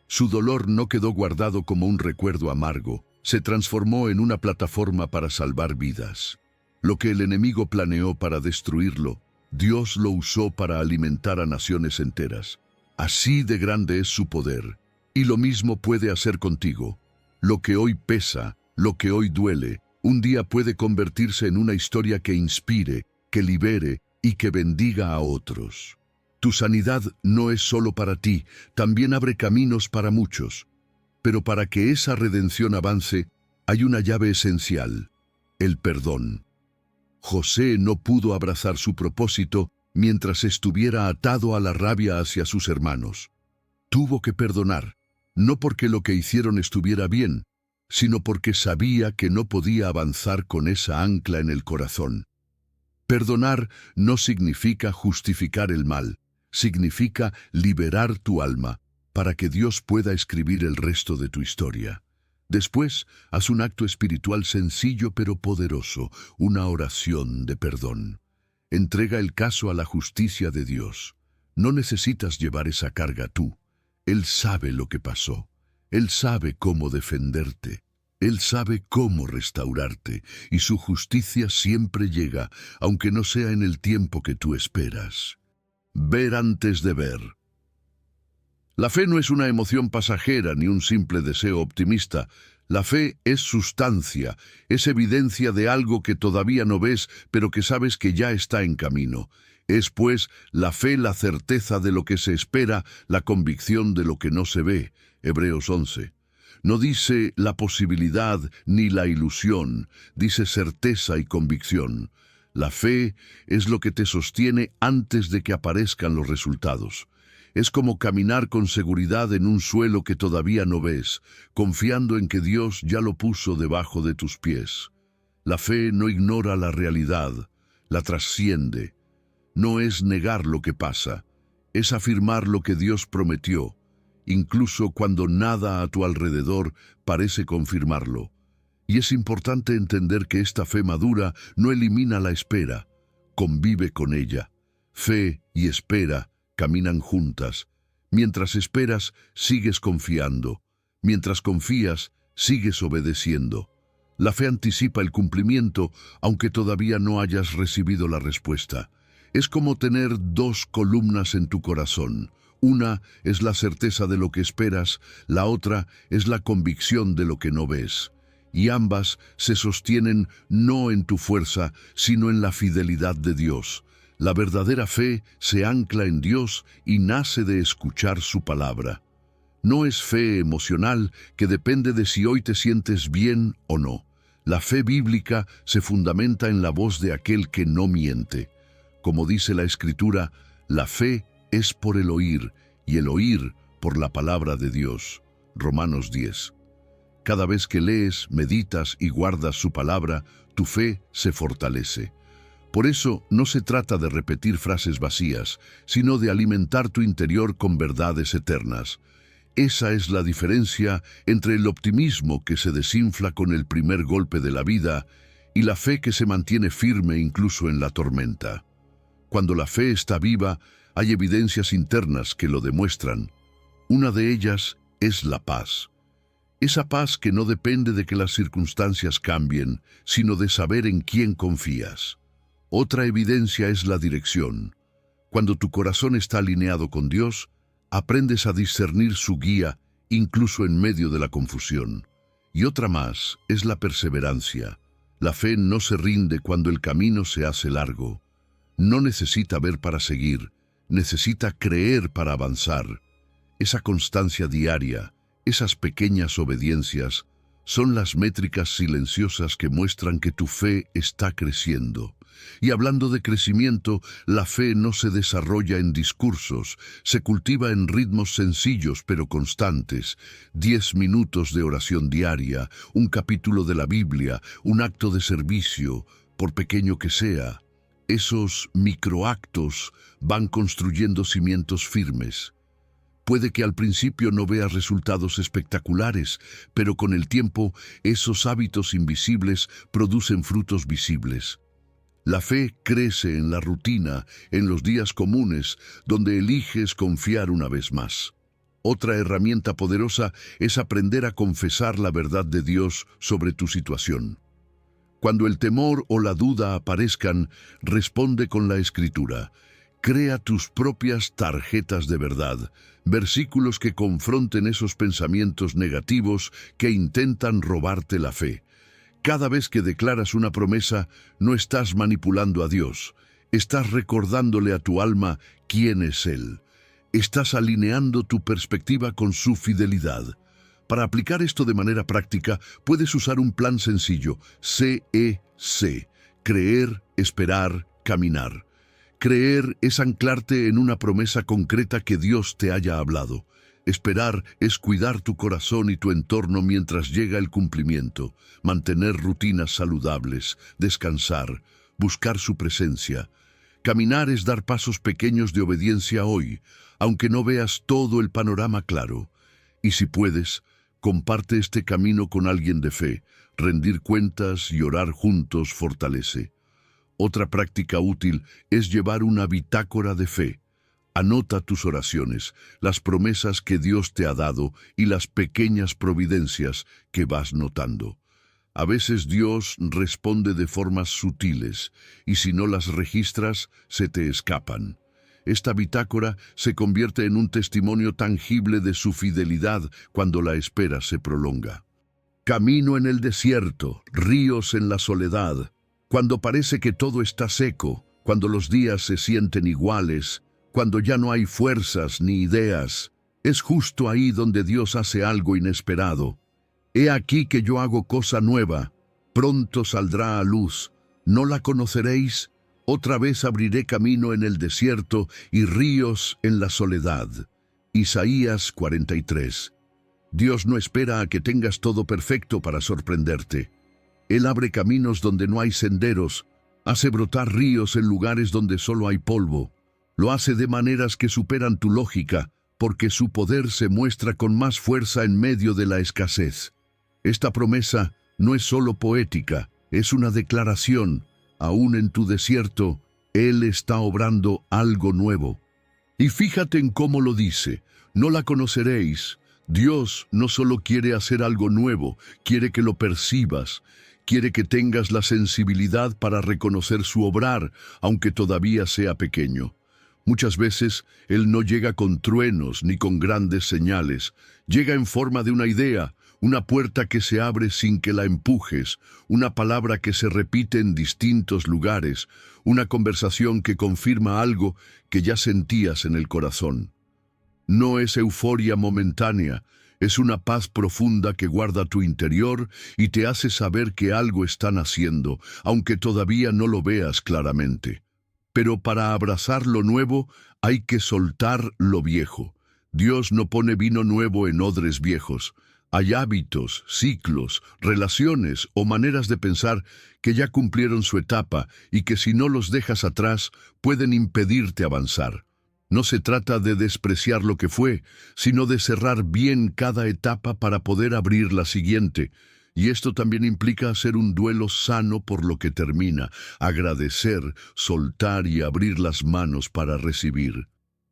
Speaker 1: Su dolor no quedó guardado como un recuerdo amargo, se transformó en una plataforma para salvar vidas. Lo que el enemigo planeó para destruirlo, Dios lo usó para alimentar a naciones enteras. Así de grande es su poder, y lo mismo puede hacer contigo. Lo que hoy pesa, lo que hoy duele, Un día puede convertirse en una historia que inspire, que libere y que bendiga a otros. Tu sanidad no es solo para ti, también abre caminos para muchos. Pero para que esa redención avance, hay una llave esencial: el perdón. José no pudo abrazar su propósito mientras estuviera atado a la rabia hacia sus hermanos. Tuvo que perdonar, no porque lo que hicieron estuviera bien, sino porque sabía que no podía avanzar con esa ancla en el corazón. Perdonar no significa justificar el mal, significa liberar tu alma para que Dios pueda escribir el resto de tu historia. Después, haz un acto espiritual sencillo pero poderoso, una oración de perdón. Entrega el caso a la justicia de Dios. No necesitas llevar esa carga tú. Él sabe lo que pasó. Él sabe cómo defenderte. Él sabe cómo restaurarte, y su justicia siempre llega, aunque no sea en el tiempo que tú esperas. Ver antes de ver. La fe no es una emoción pasajera ni un simple deseo optimista. La fe es sustancia, es evidencia de algo que todavía no ves, pero que sabes que ya está en camino. Es, pues, la fe la certeza de lo que se espera, la convicción de lo que no se ve. Hebreos 11. No dice la posibilidad ni la ilusión, dice certeza y convicción. La fe es lo que te sostiene antes de que aparezcan los resultados. Es como caminar con seguridad en un suelo que todavía no ves, confiando en que Dios ya lo puso debajo de tus pies. La fe no ignora la realidad, la trasciende. No es negar lo que pasa, es afirmar lo que Dios prometió, incluso cuando nada a tu alrededor parece confirmarlo. Y es importante entender que esta fe madura no elimina la espera, convive con ella. Fe y espera caminan juntas. Mientras esperas, sigues confiando. Mientras confías, sigues obedeciendo. La fe anticipa el cumplimiento, aunque todavía no hayas recibido la respuesta. Es como tener dos columnas en tu corazón. Una es la certeza de lo que esperas, la otra es la convicción de lo que no ves. Y ambas se sostienen no en tu fuerza, sino en la fidelidad de Dios. La verdadera fe se ancla en Dios y nace de escuchar su palabra. No es fe emocional que depende de si hoy te sientes bien o no. La fe bíblica se fundamenta en la voz de aquel que no miente. Como dice la Escritura, la fe es por el oír, y el oír por la palabra de Dios. Romanos 10. Cada vez que lees, meditas y guardas su palabra, tu fe se fortalece. Por eso no se trata de repetir frases vacías, sino de alimentar tu interior con verdades eternas. Esa es la diferencia entre el optimismo que se desinfla con el primer golpe de la vida y la fe que se mantiene firme incluso en la tormenta. Cuando la fe está viva, hay evidencias internas que lo demuestran. Una de ellas es la paz. Esa paz que no depende de que las circunstancias cambien, sino de saber en quién confías. Otra evidencia es la dirección. Cuando tu corazón está alineado con Dios, aprendes a discernir su guía, incluso en medio de la confusión. Y otra más es la perseverancia. La fe no se rinde cuando el camino se hace largo. No necesita ver para seguir, necesita creer para avanzar. Esa constancia diaria, esas pequeñas obediencias, son las métricas silenciosas que muestran que tu fe está creciendo. Y hablando de crecimiento, la fe no se desarrolla en discursos, se cultiva en ritmos sencillos pero constantes. 10 minutos de oración diaria, un capítulo de la Biblia, un acto de servicio, por pequeño que sea. Esos microactos van construyendo cimientos firmes. Puede que al principio no veas resultados espectaculares, pero con el tiempo esos hábitos invisibles producen frutos visibles. La fe crece en la rutina, en los días comunes, donde eliges confiar una vez más. Otra herramienta poderosa es aprender a confesar la verdad de Dios sobre tu situación. Cuando el temor o la duda aparezcan, responde con la Escritura. Crea tus propias tarjetas de verdad, versículos que confronten esos pensamientos negativos que intentan robarte la fe. Cada vez que declaras una promesa, no estás manipulando a Dios. Estás recordándole a tu alma quién es Él. Estás alineando tu perspectiva con su fidelidad. Para aplicar esto de manera práctica, puedes usar un plan sencillo: CEC. Creer, esperar, caminar. Creer es anclarte en una promesa concreta que Dios te haya hablado. Esperar es cuidar tu corazón y tu entorno mientras llega el cumplimiento, mantener rutinas saludables, descansar, buscar su presencia. Caminar es dar pasos pequeños de obediencia hoy, aunque no veas todo el panorama claro. Y si puedes, comparte este camino con alguien de fe. Rendir cuentas y orar juntos fortalece. Otra práctica útil es llevar una bitácora de fe. Anota tus oraciones, las promesas que Dios te ha dado y las pequeñas providencias que vas notando. A veces Dios responde de formas sutiles y si no las registras, se te escapan. Esta bitácora se convierte en un testimonio tangible de su fidelidad cuando la espera se prolonga. Camino en el desierto, ríos en la soledad. Cuando parece que todo está seco, cuando los días se sienten iguales, cuando ya no hay fuerzas ni ideas, es justo ahí donde Dios hace algo inesperado. He aquí que yo hago cosa nueva, pronto saldrá a luz, ¿no la conoceréis? Otra vez abriré camino en el desierto y ríos en la soledad. Isaías 43. Dios no espera a que tengas todo perfecto para sorprenderte. Él abre caminos donde no hay senderos, hace brotar ríos en lugares donde solo hay polvo. Lo hace de maneras que superan tu lógica, porque su poder se muestra con más fuerza en medio de la escasez. Esta promesa no es solo poética, es una declaración. Aún en tu desierto, Él está obrando algo nuevo. Y fíjate en cómo lo dice: no la conoceréis. Dios no solo quiere hacer algo nuevo, quiere que lo percibas. Quiere que tengas la sensibilidad para reconocer su obrar, aunque todavía sea pequeño. Muchas veces Él no llega con truenos ni con grandes señales. Llega en forma de una idea, una puerta que se abre sin que la empujes, una palabra que se repite en distintos lugares, una conversación que confirma algo que ya sentías en el corazón. No es euforia momentánea, es una paz profunda que guarda tu interior y te hace saber que algo está naciendo, aunque todavía no lo veas claramente. Pero para abrazar lo nuevo hay que soltar lo viejo. Dios no pone vino nuevo en odres viejos. Hay hábitos, ciclos, relaciones o maneras de pensar que ya cumplieron su etapa y que si no los dejas atrás pueden impedirte avanzar. No se trata de despreciar lo que fue, sino de cerrar bien cada etapa para poder abrir la siguiente. Y esto también implica hacer un duelo sano por lo que termina, agradecer, soltar y abrir las manos para recibir.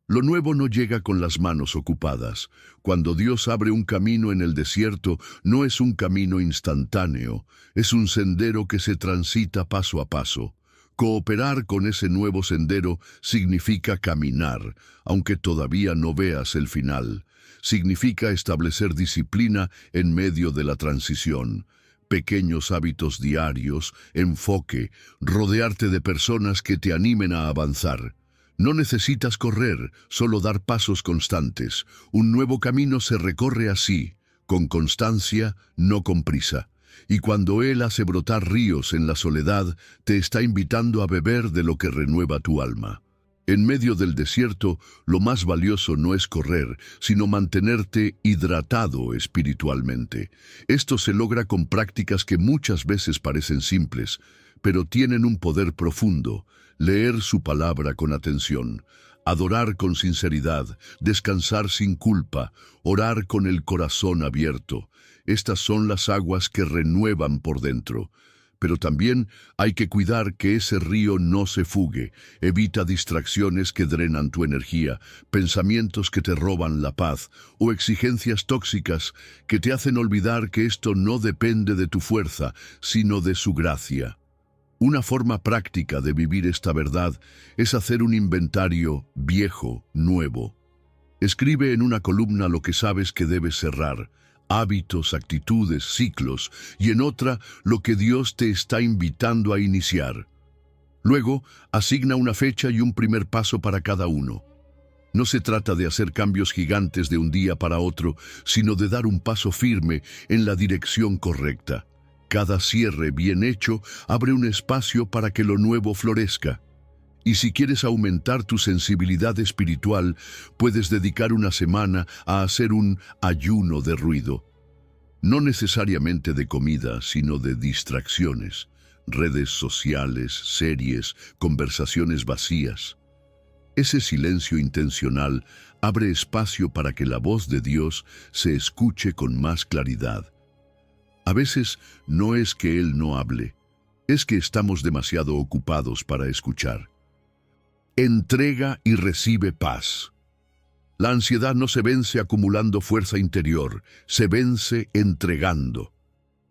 Speaker 1: Lo nuevo no llega con las manos ocupadas. Cuando Dios abre un camino en el desierto, no es un camino instantáneo, es un sendero que se transita paso a paso. Cooperar con ese nuevo sendero significa caminar, aunque todavía no veas el final. Significa establecer disciplina en medio de la transición. Pequeños hábitos diarios, enfoque, rodearte de personas que te animen a avanzar. No necesitas correr, solo dar pasos constantes. Un nuevo camino se recorre así, con constancia, no con prisa. Y cuando Él hace brotar ríos en la soledad, te está invitando a beber de lo que renueva tu alma. En medio del desierto, lo más valioso no es correr, sino mantenerte hidratado espiritualmente. Esto se logra con prácticas que muchas veces parecen simples, pero tienen un poder profundo. Leer su palabra con atención, adorar con sinceridad, descansar sin culpa, orar con el corazón abierto. Estas son las aguas que renuevan por dentro. Pero también hay que cuidar que ese río no se fugue. Evita distracciones que drenan tu energía, pensamientos que te roban la paz o exigencias tóxicas que te hacen olvidar que esto no depende de tu fuerza, sino de su gracia. Una forma práctica de vivir esta verdad es hacer un inventario viejo, nuevo. Escribe en una columna lo que sabes que debes cerrar, hábitos, actitudes, ciclos, y en otra, lo que Dios te está invitando a iniciar. Luego, asigna una fecha y un primer paso para cada uno. No se trata de hacer cambios gigantes de un día para otro, sino de dar un paso firme en la dirección correcta. Cada cierre bien hecho abre un espacio para que lo nuevo florezca. Y si quieres aumentar tu sensibilidad espiritual, puedes dedicar una semana a hacer un ayuno de ruido. No necesariamente de comida, sino de distracciones, redes sociales, series, conversaciones vacías. Ese silencio intencional abre espacio para que la voz de Dios se escuche con más claridad. A veces no es que Él no hable, es que estamos demasiado ocupados para escuchar. Entrega y recibe paz. La ansiedad no se vence acumulando fuerza interior, se vence entregando.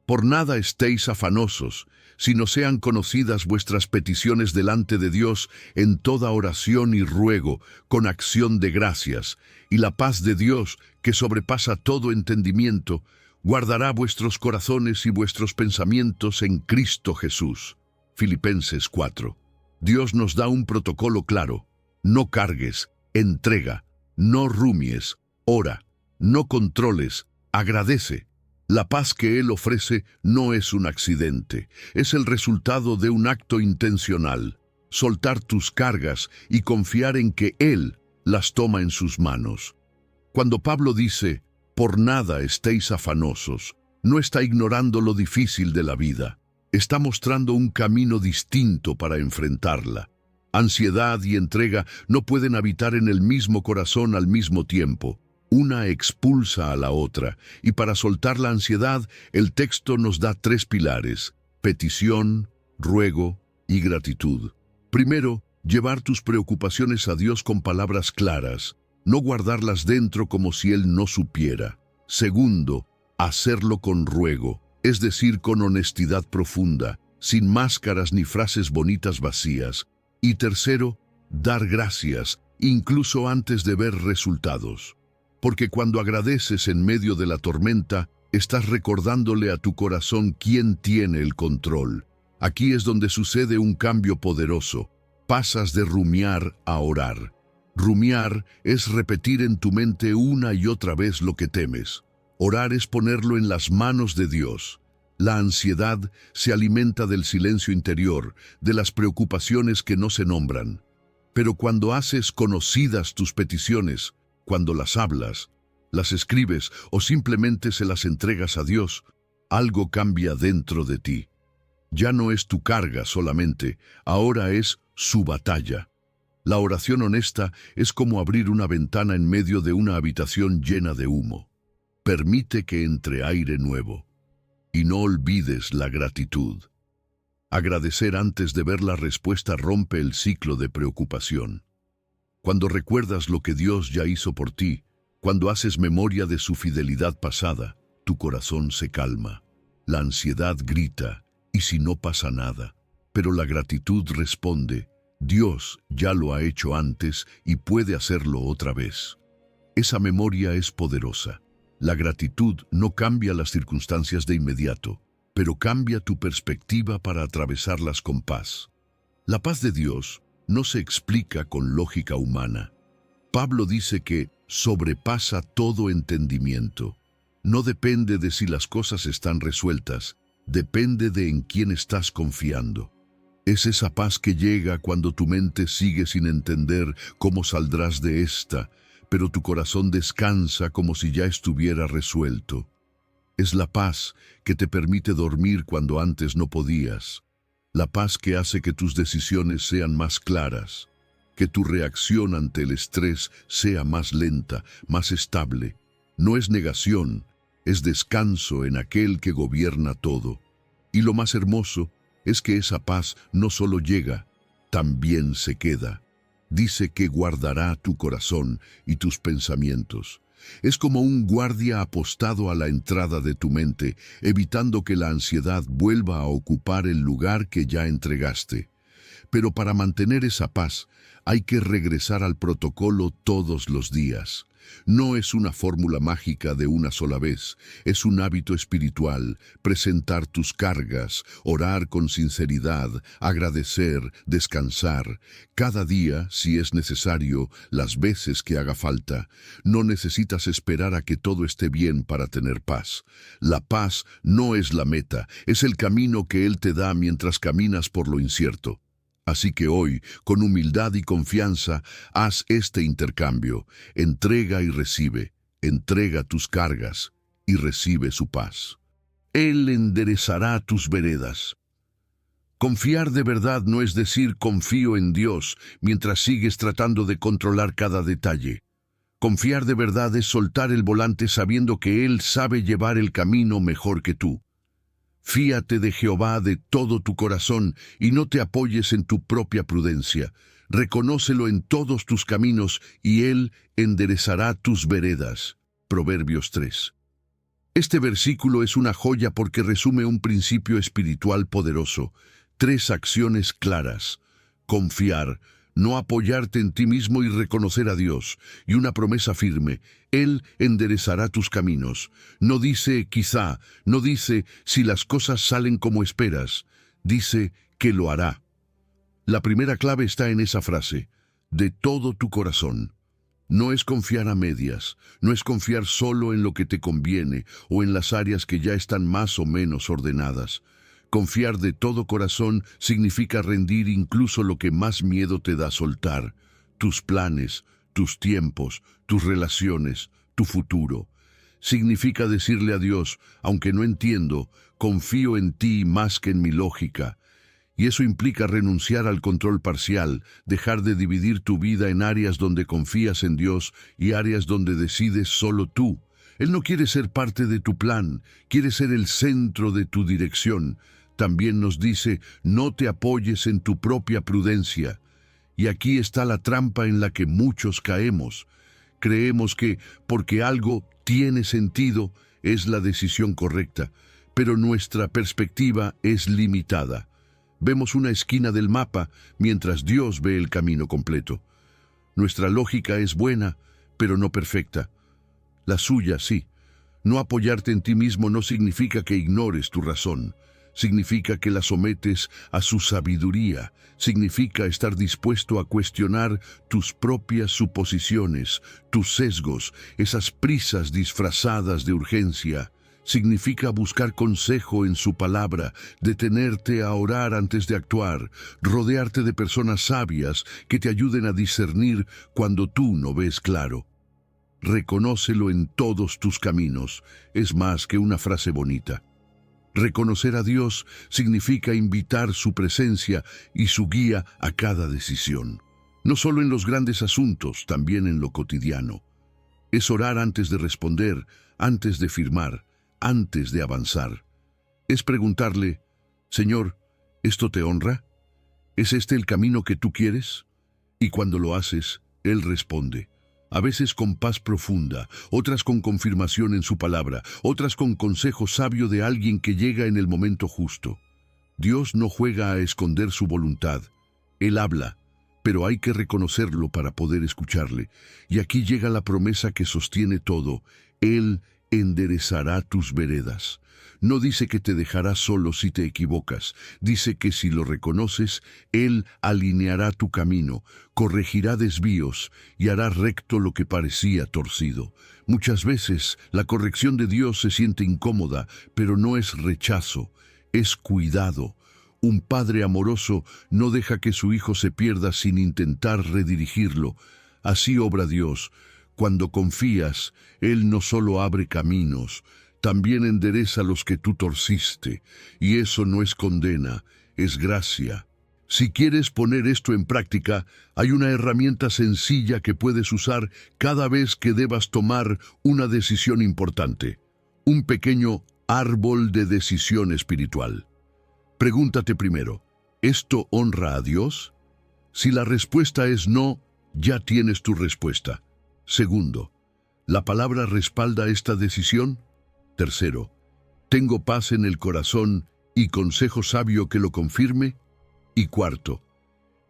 Speaker 1: Por nada estéis afanosos, sino sean conocidas vuestras peticiones delante de Dios en toda oración y ruego, con acción de gracias, y la paz de Dios, que sobrepasa todo entendimiento, guardará vuestros corazones y vuestros pensamientos en Cristo Jesús. Filipenses 4. Dios nos da un protocolo claro. No cargues, entrega, no rumies, ora, no controles, agradece. La paz que Él ofrece no es un accidente, es el resultado de un acto intencional. Soltar tus cargas y confiar en que Él las toma en sus manos. Cuando Pablo dice, por nada estéis afanosos, no está ignorando lo difícil de la vida. Está mostrando un camino distinto para enfrentarla. Ansiedad y entrega no pueden habitar en el mismo corazón al mismo tiempo. Una expulsa a la otra, y para soltar la ansiedad, el texto nos da 3 pilares: petición, ruego y gratitud. Primero, llevar tus preocupaciones a Dios con palabras claras, no guardarlas dentro como si Él no supiera. Segundo, hacerlo con ruego, es decir, con honestidad profunda, sin máscaras ni frases bonitas vacías. Y tercero, dar gracias, incluso antes de ver resultados. Porque cuando agradeces en medio de la tormenta, estás recordándole a tu corazón quién tiene el control. Aquí es donde sucede un cambio poderoso. Pasas de rumiar a orar. Rumiar es repetir en tu mente una y otra vez lo que temes. Orar es ponerlo en las manos de Dios. La ansiedad se alimenta del silencio interior, de las preocupaciones que no se nombran. Pero cuando haces conocidas tus peticiones, cuando las hablas, las escribes o simplemente se las entregas a Dios, algo cambia dentro de ti. Ya no es tu carga solamente, ahora es su batalla. La oración honesta es como abrir una ventana en medio de una habitación llena de humo. Permite que entre aire nuevo. Y no olvides la gratitud. Agradecer antes de ver la respuesta rompe el ciclo de preocupación. Cuando recuerdas lo que Dios ya hizo por ti, cuando haces memoria de su fidelidad pasada, tu corazón se calma. La ansiedad grita, ¿y si no pasa nada? Pero la gratitud responde, Dios ya lo ha hecho antes y puede hacerlo otra vez. Esa memoria es poderosa. La gratitud no cambia las circunstancias de inmediato, pero cambia tu perspectiva para atravesarlas con paz. La paz de Dios no se explica con lógica humana. Pablo dice que sobrepasa todo entendimiento. No depende de si las cosas están resueltas, depende de en quién estás confiando. Es esa paz que llega cuando tu mente sigue sin entender cómo saldrás de esta, pero tu corazón descansa como si ya estuviera resuelto. Es la paz que te permite dormir cuando antes no podías. La paz que hace que tus decisiones sean más claras, que tu reacción ante el estrés sea más lenta, más estable. No es negación, es descanso en aquel que gobierna todo. Y lo más hermoso es que esa paz no solo llega, también se queda. Dice que guardará tu corazón y tus pensamientos. Es como un guardia apostado a la entrada de tu mente, evitando que la ansiedad vuelva a ocupar el lugar que ya entregaste. Pero para mantener esa paz, hay que regresar al protocolo todos los días. No es una fórmula mágica de una sola vez, es un hábito espiritual, presentar tus cargas, orar con sinceridad, agradecer, descansar, cada día, si es necesario, las veces que haga falta. No necesitas esperar a que todo esté bien para tener paz. La paz no es la meta, es el camino que Él te da mientras caminas por lo incierto. Así que hoy, con humildad y confianza, haz este intercambio. Entrega y recibe. Entrega tus cargas y recibe su paz. Él enderezará tus veredas. Confiar de verdad no es decir confío en Dios mientras sigues tratando de controlar cada detalle. Confiar de verdad es soltar el volante sabiendo que Él sabe llevar el camino mejor que tú. Fíate de Jehová de todo tu corazón y no te apoyes en tu propia prudencia. Reconócelo en todos tus caminos y Él enderezará tus veredas. Proverbios 3. Este versículo es una joya porque resume un principio espiritual poderoso. 3 acciones claras. Confiar, no apoyarte en ti mismo y reconocer a Dios. Y una promesa firme, Él enderezará tus caminos. No dice quizá, no dice si las cosas salen como esperas, dice que lo hará. La primera clave está en esa frase, de todo tu corazón. No es confiar a medias, no es confiar solo en lo que te conviene o en las áreas que ya están más o menos ordenadas. Confiar de todo corazón significa rendir incluso lo que más miedo te da soltar, tus planes, tus tiempos, tus relaciones, tu futuro. Significa decirle a Dios, aunque no entiendo, confío en ti más que en mi lógica. Y eso implica renunciar al control parcial, dejar de dividir tu vida en áreas donde confías en Dios y áreas donde decides solo tú. Él no quiere ser parte de tu plan, quiere ser el centro de tu dirección. También nos dice, no te apoyes en tu propia prudencia. Y aquí está la trampa en la que muchos caemos. Creemos que, porque algo tiene sentido, es la decisión correcta, pero nuestra perspectiva es limitada. Vemos una esquina del mapa, mientras Dios ve el camino completo. Nuestra lógica es buena, pero no perfecta. La suya sí. No apoyarte en ti mismo no significa que ignores tu razón. Significa que la sometes a su sabiduría. Significa estar dispuesto a cuestionar tus propias suposiciones, tus sesgos, esas prisas disfrazadas de urgencia. Significa buscar consejo en su palabra, detenerte a orar antes de actuar, rodearte de personas sabias que te ayuden a discernir cuando tú no ves claro. Reconócelo en todos tus caminos, es más que una frase bonita. Reconocer a Dios significa invitar su presencia y su guía a cada decisión. No solo en los grandes asuntos, también en lo cotidiano. Es orar antes de responder, antes de firmar, antes de avanzar. Es preguntarle, Señor, ¿esto te honra? ¿Es este el camino que tú quieres? Y cuando lo haces, Él responde. A veces con paz profunda, otras con confirmación en su palabra, otras con consejo sabio de alguien que llega en el momento justo. Dios no juega a esconder su voluntad. Él habla, pero hay que reconocerlo para poder escucharle. Y aquí llega la promesa que sostiene todo. Él enderezará tus veredas. No dice que te dejará solo si te equivocas. Dice que si lo reconoces, Él alineará tu camino, corregirá desvíos y hará recto lo que parecía torcido. Muchas veces la corrección de Dios se siente incómoda, pero no es rechazo, es cuidado. Un padre amoroso no deja que su hijo se pierda sin intentar redirigirlo. Así obra Dios. Cuando confías, Él no solo abre caminos, también endereza los que tú torciste, y eso no es condena, es gracia. Si quieres poner esto en práctica, hay una herramienta sencilla que puedes usar cada vez que debas tomar una decisión importante. Un pequeño árbol de decisión espiritual. Pregúntate primero, ¿esto honra a Dios? Si la respuesta es no, ya tienes tu respuesta. Segundo, ¿la palabra respalda esta decisión? Tercero, ¿tengo paz en el corazón y consejo sabio que lo confirme? Y cuarto,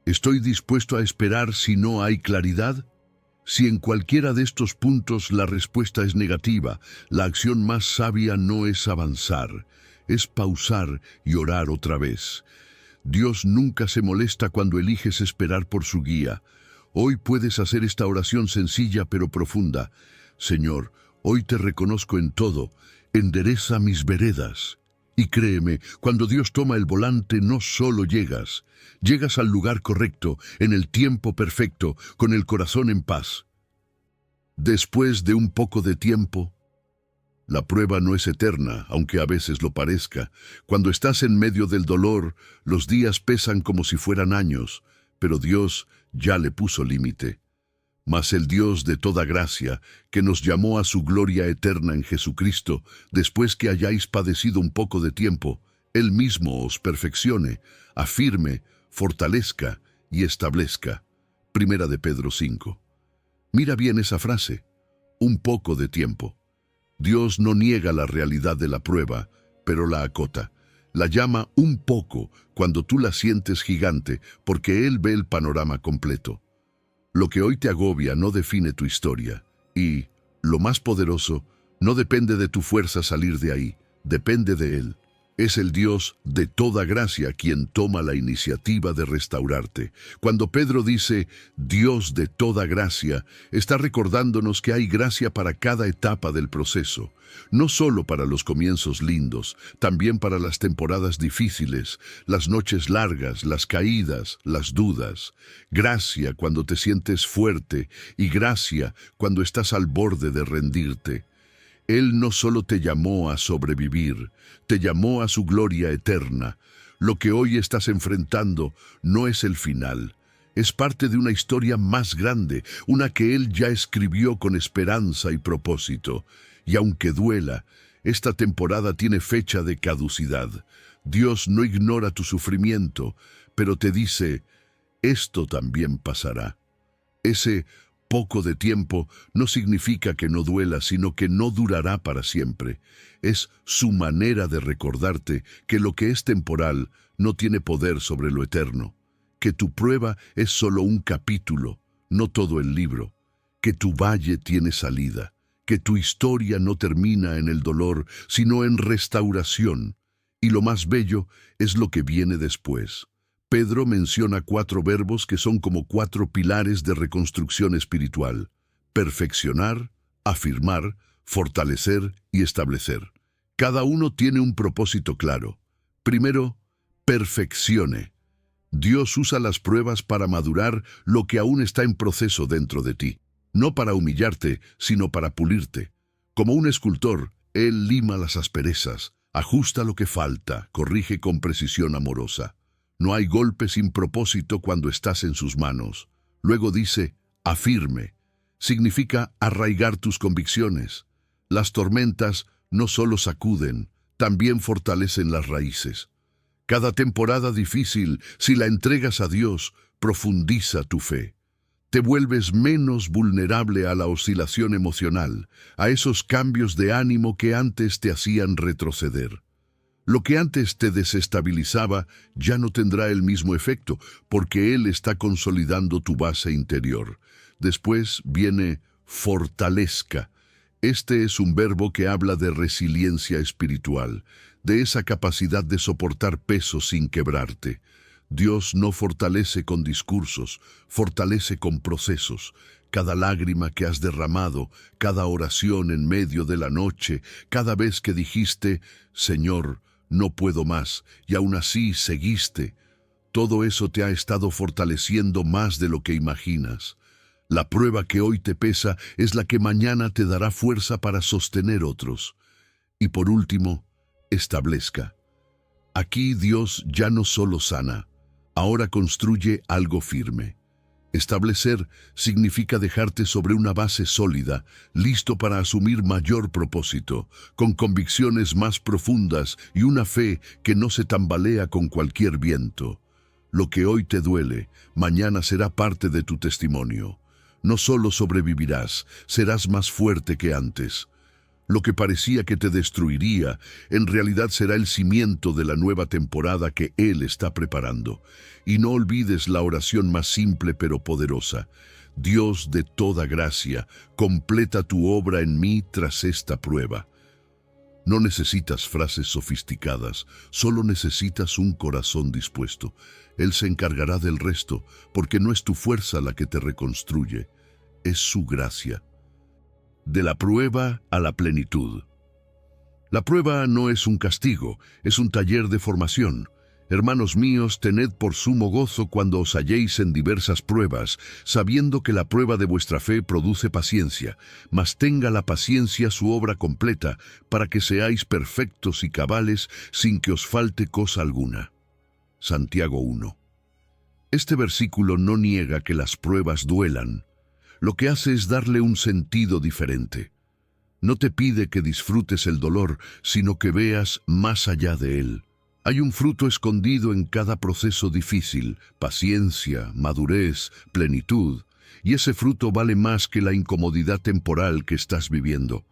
Speaker 1: ¿estoy dispuesto a esperar si no hay claridad? Si en cualquiera de estos puntos la respuesta es negativa, la acción más sabia no es avanzar, es pausar y orar otra vez. Dios nunca se molesta cuando eliges esperar por su guía. Hoy puedes hacer esta oración sencilla pero profunda. Señor, hoy te reconozco en todo, endereza mis veredas. Y créeme, cuando Dios toma el volante no solo llegas al lugar correcto, en el tiempo perfecto, con el corazón en paz. Después de un poco de tiempo, la prueba no es eterna, aunque a veces lo parezca. Cuando estás en medio del dolor, los días pesan como si fueran años, pero Dios ya le puso límite. Mas el Dios de toda gracia, que nos llamó a su gloria eterna en Jesucristo, después que hayáis padecido un poco de tiempo, Él mismo os perfeccione, afirme, fortalezca y establezca. Primera de Pedro 5. Mira bien esa frase, un poco de tiempo. Dios no niega la realidad de la prueba, pero la acota. La llama un poco cuando tú la sientes gigante, porque Él ve el panorama completo. Lo que hoy te agobia no define tu historia, y, lo más poderoso, no depende de tu fuerza salir de ahí, depende de Él. Es el Dios de toda gracia quien toma la iniciativa de restaurarte. Cuando Pedro dice Dios de toda gracia, está recordándonos que hay gracia para cada etapa del proceso. No solo para los comienzos lindos, también para las temporadas difíciles, las noches largas, las caídas, las dudas. Gracia cuando te sientes fuerte y gracia cuando estás al borde de rendirte. Él no solo te llamó a sobrevivir, te llamó a su gloria eterna. Lo que hoy estás enfrentando no es el final. Es parte de una historia más grande, una que Él ya escribió con esperanza y propósito. Y aunque duela, esta temporada tiene fecha de caducidad. Dios no ignora tu sufrimiento, pero te dice, esto también pasará. Ese poco de tiempo no significa que no duela, sino que no durará para siempre. Es su manera de recordarte que lo que es temporal no tiene poder sobre lo eterno, que tu prueba es solo un capítulo, no todo el libro, que tu valle tiene salida, que tu historia no termina en el dolor, sino en restauración, y lo más bello es lo que viene después. Pedro menciona 4 verbos que son como 4 pilares de reconstrucción espiritual: perfeccionar, afirmar, fortalecer y establecer. Cada uno tiene un propósito claro. Primero, perfeccione. Dios usa las pruebas para madurar lo que aún está en proceso dentro de ti. No para humillarte, sino para pulirte. Como un escultor, Él lima las asperezas, ajusta lo que falta, corrige con precisión amorosa. No hay golpe sin propósito cuando estás en sus manos. Luego dice, afirme. Significa arraigar tus convicciones. Las tormentas no solo sacuden, también fortalecen las raíces. Cada temporada difícil, si la entregas a Dios, profundiza tu fe. Te vuelves menos vulnerable a la oscilación emocional, a esos cambios de ánimo que antes te hacían retroceder. Lo que antes te desestabilizaba ya no tendrá el mismo efecto, porque Él está consolidando tu base interior. Después viene fortalezca. Este es un verbo que habla de resiliencia espiritual, de esa capacidad de soportar peso sin quebrarte. Dios no fortalece con discursos, fortalece con procesos. Cada lágrima que has derramado, cada oración en medio de la noche, cada vez que dijiste, Señor, no puedo más, y aún así seguiste. Todo eso te ha estado fortaleciendo más de lo que imaginas. La prueba que hoy te pesa es la que mañana te dará fuerza para sostener otros. Y por último, establezca. Aquí Dios ya no solo sana, ahora construye algo firme. Establecer significa dejarte sobre una base sólida, listo para asumir mayor propósito, con convicciones más profundas y una fe que no se tambalea con cualquier viento. Lo que hoy te duele, mañana será parte de tu testimonio. No solo sobrevivirás, serás más fuerte que antes. Lo que parecía que te destruiría, en realidad será el cimiento de la nueva temporada que Él está preparando. Y no olvides la oración más simple pero poderosa. Dios de toda gracia, completa tu obra en mí tras esta prueba. No necesitas frases sofisticadas, solo necesitas un corazón dispuesto. Él se encargará del resto, porque no es tu fuerza la que te reconstruye, es su gracia. De la prueba a la plenitud. La prueba no es un castigo, es un taller de formación. Hermanos míos, tened por sumo gozo cuando os halléis en diversas pruebas, sabiendo que la prueba de vuestra fe produce paciencia, mas tenga la paciencia su obra completa, para que seáis perfectos y cabales sin que os falte cosa alguna. Santiago 1. Este versículo no niega que las pruebas duelan. Lo que hace es darle un sentido diferente. No te pide que disfrutes el dolor, sino que veas más allá de él. Hay un fruto escondido en cada proceso difícil, paciencia, madurez, plenitud, y ese fruto vale más que la incomodidad temporal que estás viviendo.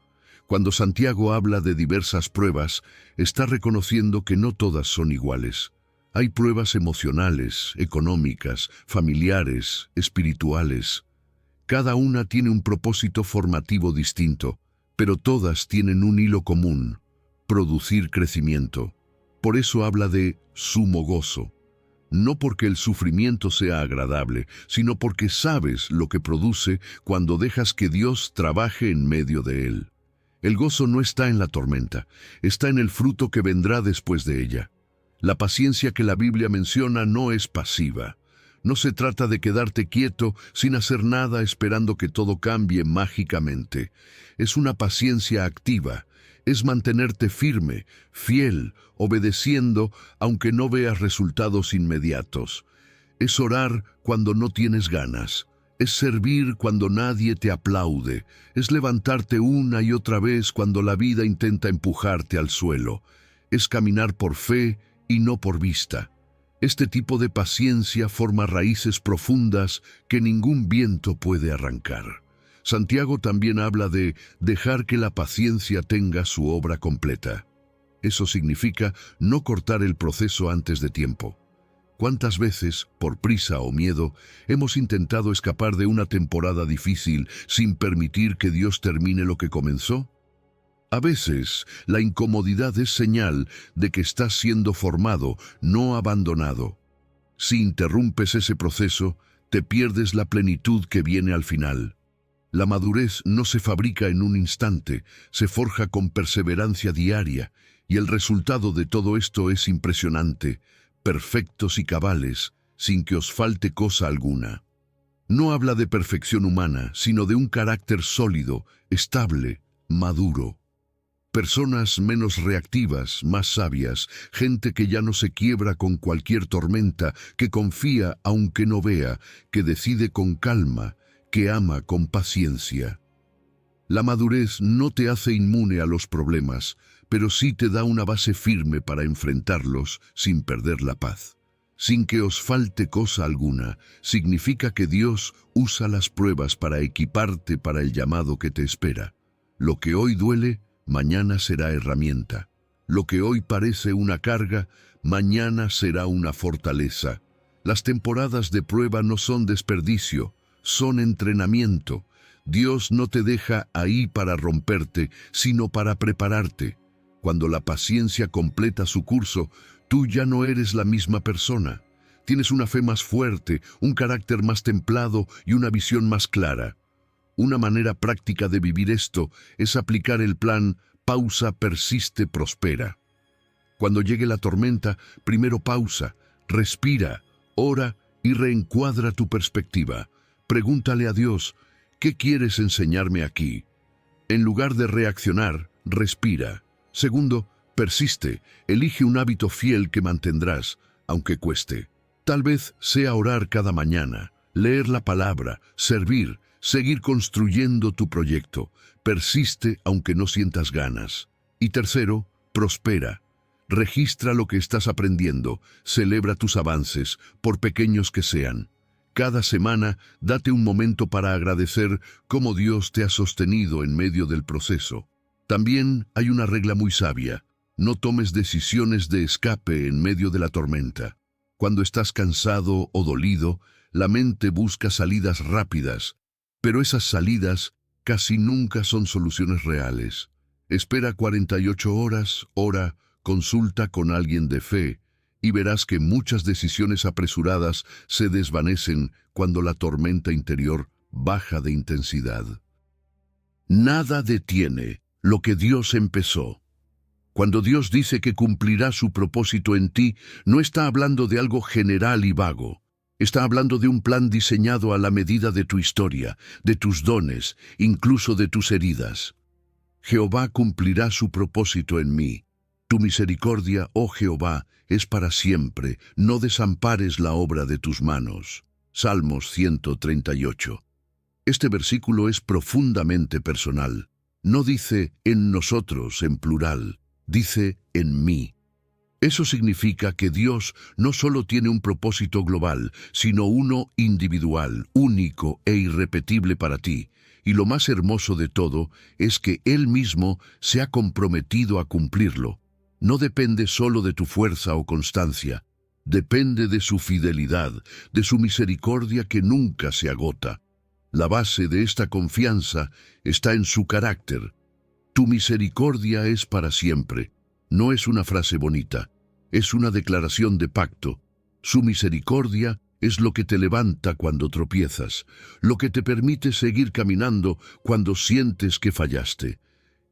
Speaker 1: Cuando Santiago habla de diversas pruebas, está reconociendo que no todas son iguales. Hay pruebas emocionales, económicas, familiares, espirituales. Cada una tiene un propósito formativo distinto, pero todas tienen un hilo común: producir crecimiento. Por eso habla de sumo gozo, no porque el sufrimiento sea agradable, sino porque sabes lo que produce cuando dejas que Dios trabaje en medio de él. El gozo no está en la tormenta, está en el fruto que vendrá después de ella. La paciencia que la Biblia menciona no es pasiva. No se trata de quedarte quieto sin hacer nada esperando que todo cambie mágicamente. Es una paciencia activa. Es mantenerte firme, fiel, obedeciendo, aunque no veas resultados inmediatos. Es orar cuando no tienes ganas. Es servir cuando nadie te aplaude. Es levantarte una y otra vez cuando la vida intenta empujarte al suelo. Es caminar por fe y no por vista. Este tipo de paciencia forma raíces profundas que ningún viento puede arrancar. Santiago también habla de dejar que la paciencia tenga su obra completa. Eso significa no cortar el proceso antes de tiempo. ¿Cuántas veces, por prisa o miedo, hemos intentado escapar de una temporada difícil sin permitir que Dios termine lo que comenzó? A veces, la incomodidad es señal de que estás siendo formado, no abandonado. Si interrumpes ese proceso, te pierdes la plenitud que viene al final. La madurez no se fabrica en un instante, se forja con perseverancia diaria, y el resultado de todo esto es impresionante: perfectos y cabales, sin que os falte cosa alguna. No habla de perfección humana, sino de un carácter sólido, estable, maduro. Personas menos reactivas, más sabias, gente que ya no se quiebra con cualquier tormenta, que confía aunque no vea, que decide con calma, que ama con paciencia. La madurez no te hace inmune a los problemas, pero sí te da una base firme para enfrentarlos sin perder la paz. Sin que os falte cosa alguna, significa que Dios usa las pruebas para equiparte para el llamado que te espera. Lo que hoy duele, mañana será herramienta. Lo que hoy parece una carga, mañana será una fortaleza. Las temporadas de prueba no son desperdicio, son entrenamiento. Dios no te deja ahí para romperte, sino para prepararte. Cuando la paciencia completa su curso, tú ya no eres la misma persona. Tienes una fe más fuerte, un carácter más templado y una visión más clara. Una manera práctica de vivir esto es aplicar el plan pausa, persiste, prospera. Cuando llegue la tormenta, primero pausa, respira, ora y reencuadra tu perspectiva. Pregúntale a Dios: ¿qué quieres enseñarme aquí? En lugar de reaccionar, respira. Segundo, persiste. Elige un hábito fiel que mantendrás, aunque cueste. Tal vez sea orar cada mañana, leer la palabra, servir, seguir construyendo tu proyecto. Persiste aunque no sientas ganas. Y tercero, prospera. Registra lo que estás aprendiendo, celebra tus avances, por pequeños que sean. Cada semana, date un momento para agradecer cómo Dios te ha sostenido en medio del proceso. También hay una regla muy sabia: no tomes decisiones de escape en medio de la tormenta. Cuando estás cansado o dolido, la mente busca salidas rápidas, pero esas salidas casi nunca son soluciones reales. Espera 48 horas, ora, consulta con alguien de fe, y verás que muchas decisiones apresuradas se desvanecen cuando la tormenta interior baja de intensidad. Nada detiene lo que Dios empezó. Cuando Dios dice que cumplirá su propósito en ti, no está hablando de algo general y vago. Está hablando de un plan diseñado a la medida de tu historia, de tus dones, incluso de tus heridas. Jehová cumplirá su propósito en mí. Tu misericordia, oh Jehová, es para siempre. No desampares la obra de tus manos. Salmos 138. Este versículo es profundamente personal. No dice en nosotros en plural, dice en mí. Eso significa que Dios no solo tiene un propósito global, sino uno individual, único e irrepetible para ti. Y lo más hermoso de todo es que Él mismo se ha comprometido a cumplirlo. No depende solo de tu fuerza o constancia, depende de su fidelidad, de su misericordia que nunca se agota. La base de esta confianza está en su carácter. Tu misericordia es para siempre. No es una frase bonita, es una declaración de pacto. Su misericordia es lo que te levanta cuando tropiezas, lo que te permite seguir caminando cuando sientes que fallaste.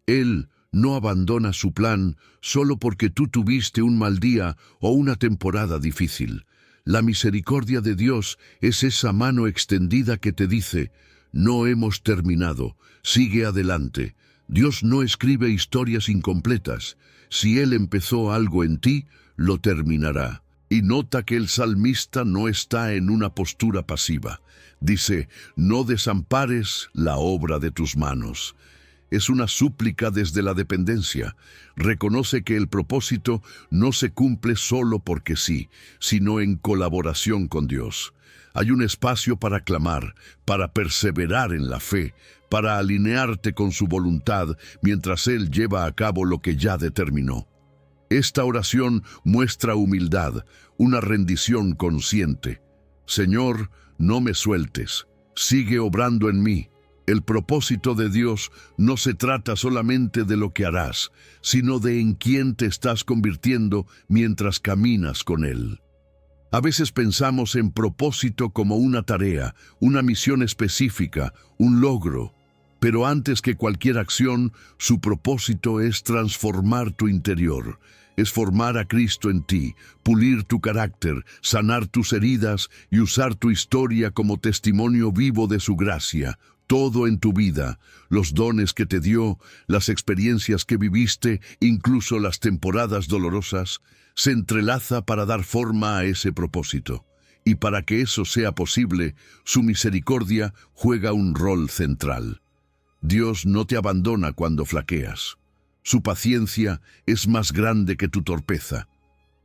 Speaker 1: Él no abandona su plan solo porque tú tuviste un mal día o una temporada difícil. La misericordia de Dios es esa mano extendida que te dice, no hemos terminado, sigue adelante. Dios no escribe historias incompletas. Si Él empezó algo en ti, lo terminará. Y nota que el salmista no está en una postura pasiva. Dice, no desampares la obra de tus manos. Es una súplica desde la dependencia. Reconoce que el propósito no se cumple solo porque sí, sino en colaboración con Dios. Hay un espacio para clamar, para perseverar en la fe, para alinearte con su voluntad mientras Él lleva a cabo lo que ya determinó. Esta oración muestra humildad, una rendición consciente. Señor, no me sueltes, sigue obrando en mí. El propósito de Dios no se trata solamente de lo que harás, sino de en quién te estás convirtiendo mientras caminas con Él. A veces pensamos en propósito como una tarea, una misión específica, un logro. Pero antes que cualquier acción, su propósito es transformar tu interior. Es formar a Cristo en ti, pulir tu carácter, sanar tus heridas y usar tu historia como testimonio vivo de su gracia. Todo en tu vida, los dones que te dio, las experiencias que viviste, incluso las temporadas dolorosas, se entrelaza para dar forma a ese propósito. Y para que eso sea posible, su misericordia juega un rol central. Dios no te abandona cuando flaqueas. Su paciencia es más grande que tu torpeza.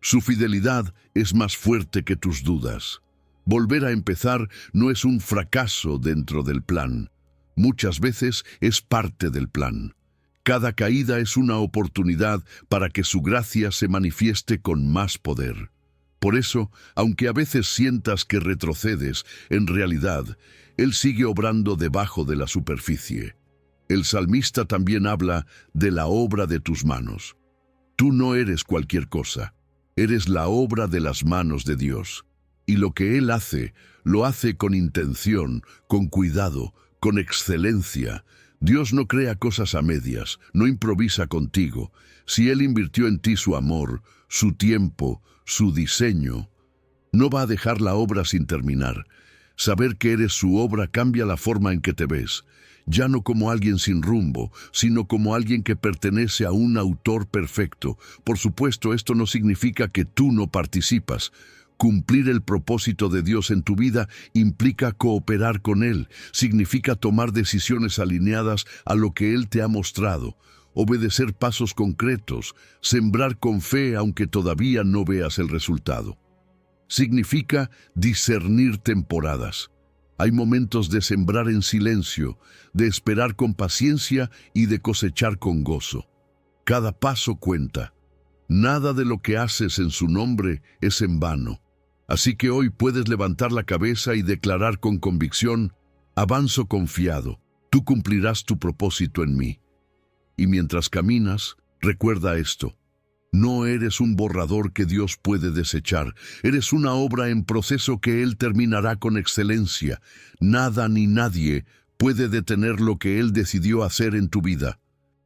Speaker 1: Su fidelidad es más fuerte que tus dudas. Volver a empezar no es un fracaso dentro del plan. Muchas veces es parte del plan. Cada caída es una oportunidad para que su gracia se manifieste con más poder. Por eso, aunque a veces sientas que retrocedes, en realidad, Él sigue obrando debajo de la superficie. El salmista también habla de la obra de tus manos. Tú no eres cualquier cosa, eres la obra de las manos de Dios. Y lo que Él hace, lo hace con intención, con cuidado, con excelencia. Dios no crea cosas a medias, no improvisa contigo. Si Él invirtió en ti su amor, su tiempo, su diseño, no va a dejar la obra sin terminar. Saber que eres su obra cambia la forma en que te ves. Ya no como alguien sin rumbo, sino como alguien que pertenece a un autor perfecto. Por supuesto, esto no significa que tú no participas. Cumplir el propósito de Dios en tu vida implica cooperar con Él, significa tomar decisiones alineadas a lo que Él te ha mostrado, obedecer pasos concretos, sembrar con fe aunque todavía no veas el resultado. Significa discernir temporadas. Hay momentos de sembrar en silencio, de esperar con paciencia y de cosechar con gozo. Cada paso cuenta. Nada de lo que haces en su nombre es en vano. Así que hoy puedes levantar la cabeza y declarar con convicción: avanzo confiado, tú cumplirás tu propósito en mí. Y mientras caminas, recuerda esto: no eres un borrador que Dios puede desechar, eres una obra en proceso que Él terminará con excelencia. Nada ni nadie puede detener lo que Él decidió hacer en tu vida.